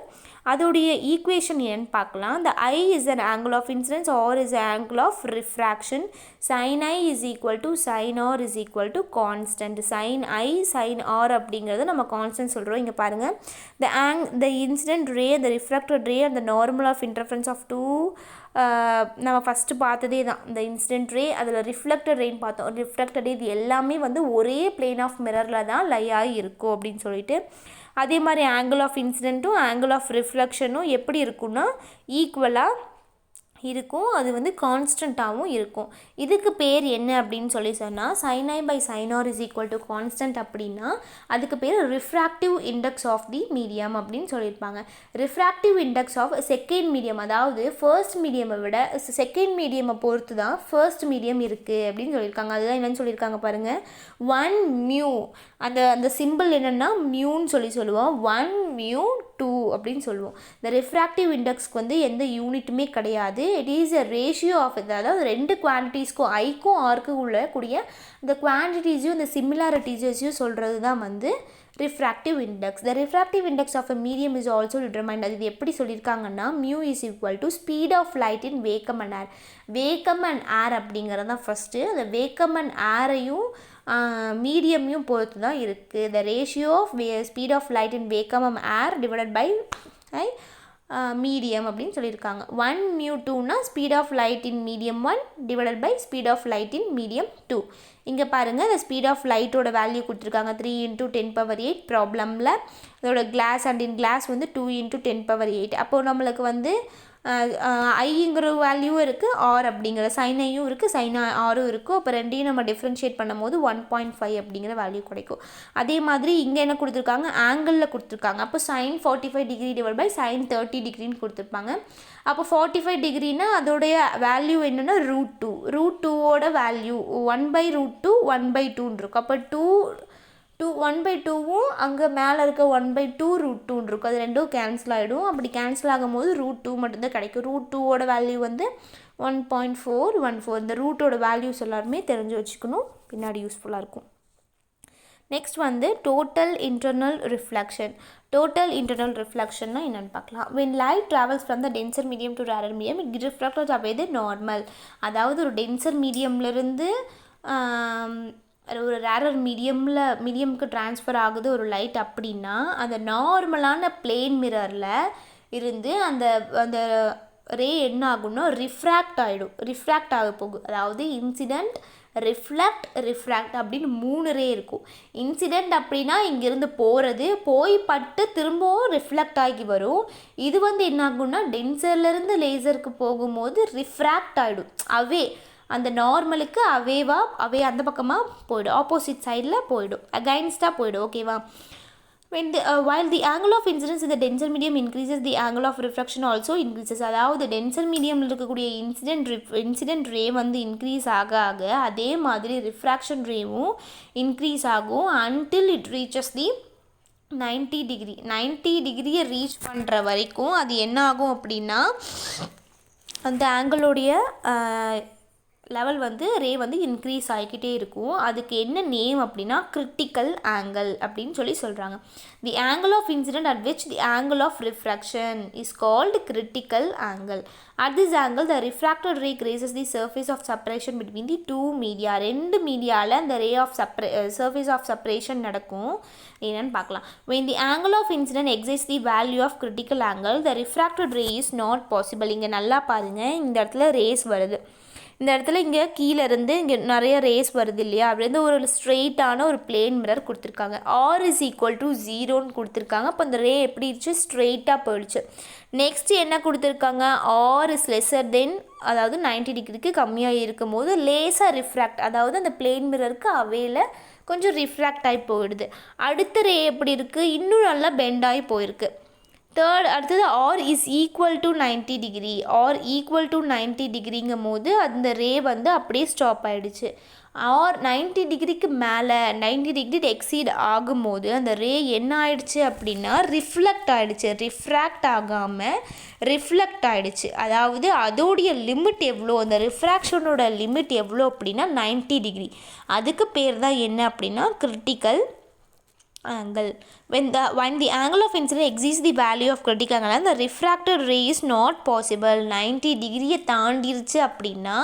அதோடைய ஈக்குவேஷன் என்னன்னு பார்க்கலாம். the I is an angle of incidence, R is an angle of refraction, sin I is equal to sin R is equal to constant. sin I sin R அப்படிங்கிறது நம்ம constant சொல்கிறோம். இங்கே பாருங்கள், the incident ray, the refracted ray and the normal of interference of two நம்ம first பார்த்ததே தான் இந்த incident ray, அதில் ரிஃப்ளெக்டட் ரேன்னு பார்த்தோம். ரிஃப்ளெக்டட் ரே இது எல்லாமே வந்து ஒரே பிளேன் ஆஃப் மிரரில் தான் லை ஆகி இருக்கும் அப்படின்னு சொல்லிட்டு, அதே மாதிரி ஆங்கிள் ஆஃப் இன்சிடென்ட்டும் ஆங்கிள் ஆஃப் ரிஃப்ளெக்ஷனும் எப்படி இருக்குன்னா ஈக்குவலாக இருக்கும். அது வந்து கான்ஸ்டண்ட்டாகவும் இருக்கும். இதுக்கு பேர் என்ன அப்படின்னு சொன்னால் sin I by sin R is equal to constant அப்படின்னா அதுக்கு பேர் refractive index of the medium அப்படின்னு சொல்லியிருப்பாங்க. Refractive index of second medium, அதாவது ஃபர்ஸ்ட் மீடியமை விட செகண்ட் மீடியமை பொறுத்து தான் ஃபர்ஸ்ட் மீடியம் இருக்குது அப்படின்னு சொல்லியிருக்காங்க. அதுதான் என்னென்னு சொல்லியிருக்காங்க பாருங்கள், 1 மியூ, அந்த சிம்பிள் என்னென்னா மியூன்னு சொல்லுவோம். 1 மியூ 2 அப்படின்னு சொல்லுவோம். இந்த ரிஃப்ராக்டிவ் இண்டெக்ஸ்க்கு வந்து எந்த யூனிட்டுமே கிடையாது. It is a ratio of இது, அதாவது ரெண்டு குவான்டிட்டிஸ்க்கும் ஐக்கும் ஆர்க்கும் உள்ள கூடிய இந்த குவான்டிட்டிஸையும் இந்த சிமிலாரிட்டிஸையும் சொல்கிறது தான் வந்து refractive index. The refractive index of a medium is also determined. அது இது எப்படி சொல்லியிருக்காங்கன்னா mu is equal to speed of light in vacuum and air. Vacuum and air அப்படிங்கிறது தான் ஃபஸ்ட்டு. அந்த வேக்கம் அண்ட் ஏரையும் மீடியமையும் பொறுத்து தான் இருக்குது. The ratio of speed of light in vacuum and air divided by medium அப்படின்னு சொல்லியிருக்காங்க. 1 மியூ 2னா speed of light in medium 1 divided by speed of light in medium 2. இங்கே பாருங்கள், இந்த ஸ்பீட் ஆஃப் லைட்டோட வேல்யூ கொடுத்துருக்காங்க 3 × 10⁸ ப்ராப்ளமில். அதோட கிளாஸ் அண்ட் இன் கிளாஸ் வந்து 2 × 10⁸. அப்போது நம்மளுக்கு வந்து ஐங்கிற வேல்யூவும் இருக்குது, ஆர் அப்படிங்கிற சைன் ஐயும் இருக்குது, சைன் ஆரும் இருக்குது. அப்போ ரெண்டையும் நம்ம டிஃப்ரென்ஷியேட் பண்ணும் போது 1.5 அப்படிங்கிற வேல்யூ கிடைக்கும். அதே மாதிரி இங்கே என்ன கொடுத்துருக்காங்க, ஆங்கிளில் கொடுத்துருக்காங்க. அப்போ sin 45 degree divide by sin 30 டிகிரின்னு கொடுத்துருப்பாங்க. அப்போ 45 டிகிரினா அதோடைய வேல்யூ என்னென்னா √2. √2ஓட வேல்யூ 1/√2 1/2ன்னு இருக்கும். அப்போ 1/2வும் அங்கே மேலே இருக்க 1/2 √2ன்னு இருக்கும். அது ரெண்டும் கேன்சல் ஆகிடும். அப்படி கேன்சல் ஆகும்போது √2 மட்டும்தான் கிடைக்கும். √2ஓட வேல்யூ வந்து 1.414. இந்த ரூட்டோட வேல்யூஸ் எல்லாருமே தெரிஞ்சு வச்சுக்கணும், பின்னாடி யூஸ்ஃபுல்லாக இருக்கும். நெக்ஸ்ட் வந்து total internal reflection. Total internal ரிஃப்ளெக்ஷன்னா என்னென்னு பார்க்கலாம். when light travels from the denser medium to rarer medium it reflects away the normal. அதாவது ஒரு டென்சர் மீடியம்லேருந்து ஒரு ரேரர் மீடியமுக்கு ட்ரான்ஸ்ஃபர் ஆகுது ஒரு லைட் அப்படின்னா அந்த நார்மலான பிளேன் மிரரில் இருந்து அந்த ரே என்ன ஆகும்னா ரிஃப்ராக்ட் ஆக போகும். அதாவது இன்சிடெண்ட், ரிஃப்ராக்ட் அப்படின்னு 3 ரே இருக்கும். இன்சிடெண்ட் அப்படின்னா இங்கேருந்து போய் பட்டு திரும்பவும் ரிஃப்ளெக்ட் ஆகி வரும். இது வந்து என்ன ஆகும்னா டென்சர்லேருந்து லேசருக்கு போகும்போது ரிஃப்ராக்ட் ஆகிடும். அந்த நார்மலுக்கு அவே அந்த பக்கமாக போயிடும், ஆப்போசிட் சைடில் போயிடும், அகைன்ஸ்டாக போயிடும். ஓகேவா? while the angle of incidence in the denser medium increases, the angle of refraction also increases. அதாவது டென்சர் மீடியமில் இருக்கக்கூடிய இன்சிடென்ட் ரே வந்து இன்க்ரீஸ் ஆக அதே மாதிரி ரிஃப்ராக்ஷன் ரேவும் இன்க்ரீஸ் ஆகும் until it reaches the 90 degree. 90 டிகிரியை ரீச் பண்ணுற வரைக்கும் அது என்ன ஆகும் அப்படின்னா அந்த ஆங்கிளோடைய லெவல் வந்து ரே வந்து இன்க்ரீஸ் ஆகிக்கிட்டே இருக்கும். அதுக்கு என்ன நேம் அப்படின்னா கிரிட்டிக்கல் ஆங்கிள் அப்படின்னு சொல்கிறாங்க. The angle of incident at which the angle of refraction is called critical angle. At this angle the refracted ray grazes the surface of separation between the 2 media. 2 மீடியாவில் அந்த ray of surface of separation நடக்கும். என்னென்னு பார்க்கலாம். when the angle of incident exceeds the value of critical angle the refracted ray is not possible. இங்கே நல்லா பாருங்கள், இந்த இடத்துல ரேஸ் வருது. இந்த இடத்துல இங்கே கீழே இருந்து இங்கே நிறைய ரேஸ் வருது இல்லையா? அப்படிருந்து ஒரு ஸ்ட்ரெயிட்டான ஒரு பிளேன் மிரர் கொடுத்துருக்காங்க. R is equal to 0ன்னு கொடுத்துருக்காங்க. அப்போ அந்த ரே எப்படி இருந்துச்சு, ஸ்ட்ரெயிட்டாக போயிடுச்சு. நெக்ஸ்ட் என்ன கொடுத்துருக்காங்க, R is lesser than, அதாவது 90 டிகிரிக்கு கம்மியாக இருக்கும் போது லேசாக ரிஃப்ராக்ட், அதாவது அந்த பிளேன் மிரருக்கு அவையில் கொஞ்சம் ரிஃப்ராக்ட் ஆகி போயிடுது. அடுத்த ரே எப்படி இருக்குது, இன்னும் நல்லா பெண்ட் ஆகி போயிருக்கு. அடுத்தது R is equal to 90 degree. R equal to 90 டிகிரிங்கும் போது அந்த ரே வந்து அப்படியே ஸ்டாப் ஆகிடுச்சு. ஆர் 90 டிகிரிக்கு மேலே 90 டிகிரி எக்ஸீட் ஆகும்போது அந்த ரே என்ன ஆயிடுச்சு அப்படின்னா ரிஃப்ளெக்ட் ஆகிடுச்சு, ரிஃப்ராக்ட் ஆகாமல் ரிஃப்ளெக்ட் ஆகிடுச்சு. அதாவது அதோடைய லிமிட் எவ்வளோ, அந்த ரிஃப்ராக்ஷனோட லிமிட் எவ்வளோ அப்படின்னா 90 டிகிரி. அதுக்கு பேர் தான் என்ன அப்படின்னா critical angle. When the angle of incidence exceeds the value of critical angle, the refracted ray is not possible. 90 டிகிரியை தாண்டிருச்சு அப்படின்னா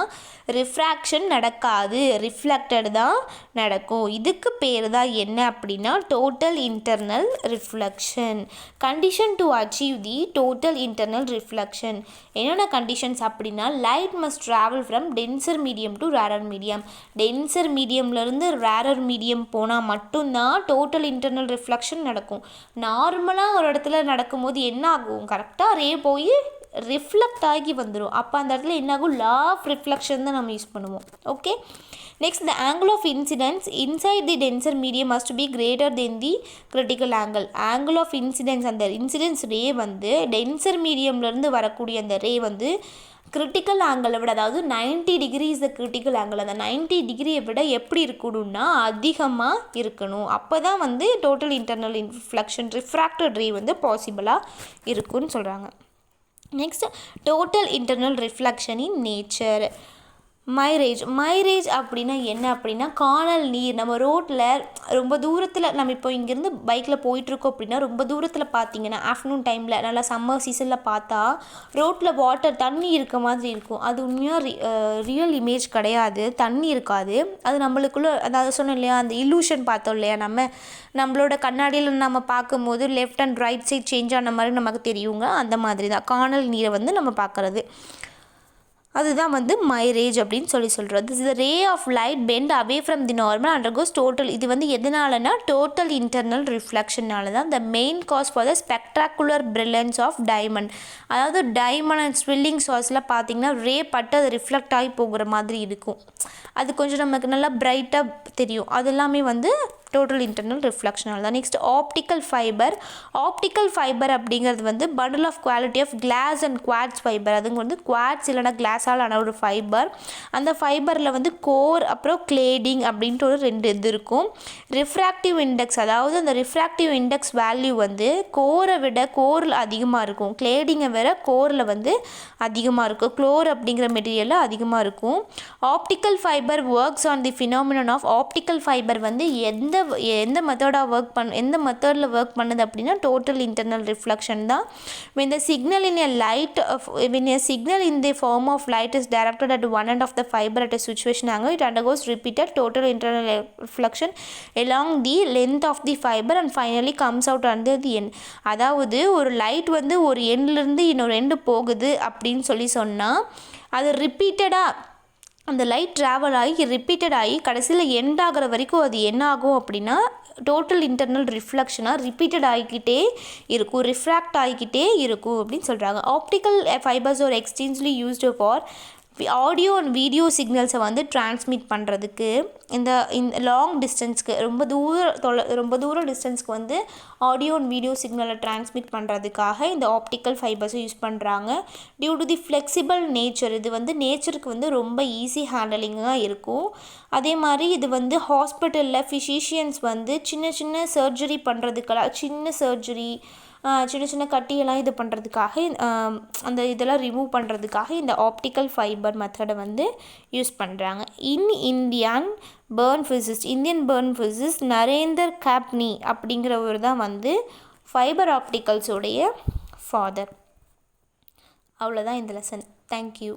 ரிஃப்ராக்ஷன் நடக்காது, ரிஃப்ளெக்டட் தான் நடக்கும். இதுக்கு பேர் தான் என்ன அப்படின்னா total internal reflection. Condition to achieve the total internal reflection என்னென்ன கண்டிஷன்ஸ் அப்படின்னா light must travel from denser medium to rarer medium. Denser மீடியம்லேருந்து ரேரர் மீடியம் போனால் மட்டும்தான் டோட்டல் இன்டர்னல் ரிஃப்ளெக்ஷன் நடக்கும். நார்மலாக ஒரு இடத்துல நடக்கும்போது என்ன ஆகும், கரெக்டாக ரே போய் ரிஃப்ளெக்ட் ஆகி வந்துடும். அப்போ அந்த இடத்துல என்னாகும், லா ஆஃப் ரிஃப்ளெக்ஷன் தான் நம்ம யூஸ் பண்ணுவோம். Okay, next the angle of incidence inside the denser medium must be greater then the critical angle. Angle of incidence, அந்த இன்சிடென்ஸ் ரே வந்து டென்சர் மீடியம்லேருந்து வரக்கூடிய அந்த ரே வந்து கிரிட்டிக்கல் ஆங்கிளை விட, அதாவது 90 degree is the critical angle, அந்த 90 டிகிரியை விட எப்படி இருக்கணும்னா அதிகமாக இருக்கணும். அப்போ தான் வந்து total internal reflection refracted ray வந்து பாசிபிளாக இருக்குன்னு சொல்கிறாங்க. Next total internal reflection in nature. Mirage அப்படின்னா என்ன அப்படின்னா காணல் நீர். நம்ம ரோட்டில் ரொம்ப தூரத்தில் நம்ம இப்போ இங்கேருந்து பைக்கில் போயிட்டுருக்கோம் அப்படின்னா ரொம்ப தூரத்தில் பார்த்தீங்கன்னா ஆஃப்டர்நூன் டைமில் நல்லா சம்மர் சீசனில் பார்த்தா ரோட்டில் வாட்டர் தண்ணி இருக்க மாதிரி இருக்கும். அது உண்மையாக ரியல் இமேஜ் கிடையாது, தண்ணி இருக்காது. அது நம்மளுக்குள்ளே அதாவது சொன்னோம் இல்லையா, அந்த இலூஷன் பார்த்தோம் இல்லையா, நம்மளோட கண்ணாடியில் நம்ம பார்க்கும்போது left and right side change ஆன மாதிரி நமக்கு தெரியுங்க. அந்த மாதிரி தான் காணல் நீரை வந்து நம்ம பார்க்குறது. அதுதான் வந்து மைரேஜ் அப்படின்னு சொல்கிறது. This is the ray of light bend away from the normal undergoes total. இது வந்து எதனாலனா டோட்டல் இன்டர்னல் ரிஃப்ளெக்ஷனால தான். The main cause for the spectacular brilliance of diamond. அதாவது டைமண்ட் அண்ட் ஸ்வில்லிங் சாஸில் பார்த்தீங்கன்னா ரே பட்டு அது ரிஃப்ளெக்ட் ஆகி போகிற மாதிரி இருக்கும். அது கொஞ்சம் நமக்கு நல்லா பிரைட்டாக தெரியும். அது எல்லாமே வந்து டோட்டல் இன்டர்னல் ரிஃப்ளெக்ஷனால் தான். நெக்ஸ்ட் ஆப்டிக்கல் ஃபைபர் அப்படிங்கிறது வந்து bundle of quality of glass and quartz fibre. அதுங்க வந்து குவாட்ஸ் இல்லைனா கிளாஸால் ஆன ஒரு ஃபைபர். அந்த ஃபைபரில் வந்து கோர் அப்புறம் கிளேடிங் அப்படின்ட்டு ஒரு 2 இது இருக்கும். ரிஃப்ராக்டிவ் இண்டெக்ஸ், அதாவது அந்த ரிஃப்ராக்டிவ் இண்டெக்ஸ் வேல்யூ வந்து கோரை விட கோரில் அதிகமாக இருக்கும், கிளேடிங்கை விட கோரில் வந்து அதிகமாக இருக்கும், குளோர் அப்படிங்கிற மெட்டீரியலில் அதிகமாக இருக்கும். Optical fibre works on the phenomenon of optical fibre வந்து எந்த மெத்தடில் ஒர்க் பண்ணுது அப்படின்னா டோட்டல் இன்டர்னல் ரிஃப்ளெக்ஷன் தான். when a signal in the form of light is directed at one end of the fiber at a situation angle, it undergoes repeated total internal reflection along the length of the fiber and finally comes out under the end. அதாவது ஒரு light வந்து ஒரு எண்ட்லேருந்து இன்னொரு end போகுது அப்படின்னு சொன்னால் அது ரிப்பீட்டடாக அந்த லைட் ட்ராவல் ஆகி ரிப்பீட்டட் ஆகி கடைசியில் எண்ட் ஆகிற வரைக்கும் அது என்ன ஆகும் அப்படின்னா டோட்டல் இன்டர்னல் ரிஃப்ளெக்ஷனாக ரிப்பீட்டட் ஆகிக்கிட்டே இருக்கும், ரிஃப்ராக்ட் ஆகிக்கிட்டே இருக்கும் அப்படின்னு சொல்கிறாங்க. ஆப்டிக்கல் ஃபைபர்ஸ் ஒரு extensively used for audio and video சிக்னல்ஸை வந்து டிரான்ஸ்மிட் பண்ணுறதுக்கு, இந்த லாங் டிஸ்டன்ஸ்க்கு ரொம்ப தூரம் டிஸ்டன்ஸ்க்கு வந்து ஆடியோ அண்ட் வீடியோ சிக்னலை டிரான்ஸ்மிட் பண்ணுறதுக்காக இந்த ஆப்டிக்கல் ஃபைபர்ஸை யூஸ் பண்ணுறாங்க. Due to the flexible nature, இது வந்து நேச்சருக்கு வந்து ரொம்ப ஈஸி ஹேண்டலிங்காக இருக்கும். அதே மாதிரி இது வந்து ஹாஸ்பிட்டலில் ஃபிசிஷியன்ஸ் வந்து சின்ன சர்ஜரி பண்ணுறதுக்கெல்லாம் சின்ன கட்டியெல்லாம் இது பண்ணுறதுக்காக அந்த இதெல்லாம் ரிமூவ் பண்ணுறதுக்காக இந்த ஆப்டிக்கல் ஃபைபர் மெத்தடை வந்து யூஸ் பண்ணுறாங்க. இந்தியன் பர்ன் ஃபிசிஸ்ட் நரேந்தர் கேப்னி அப்படிங்கிறவர் தான் வந்து ஃபைபர் ஆப்டிக்கல்ஸோடைய ஃபாதர். அவ்வளோதான் இந்த லெசன். தேங்க்யூ.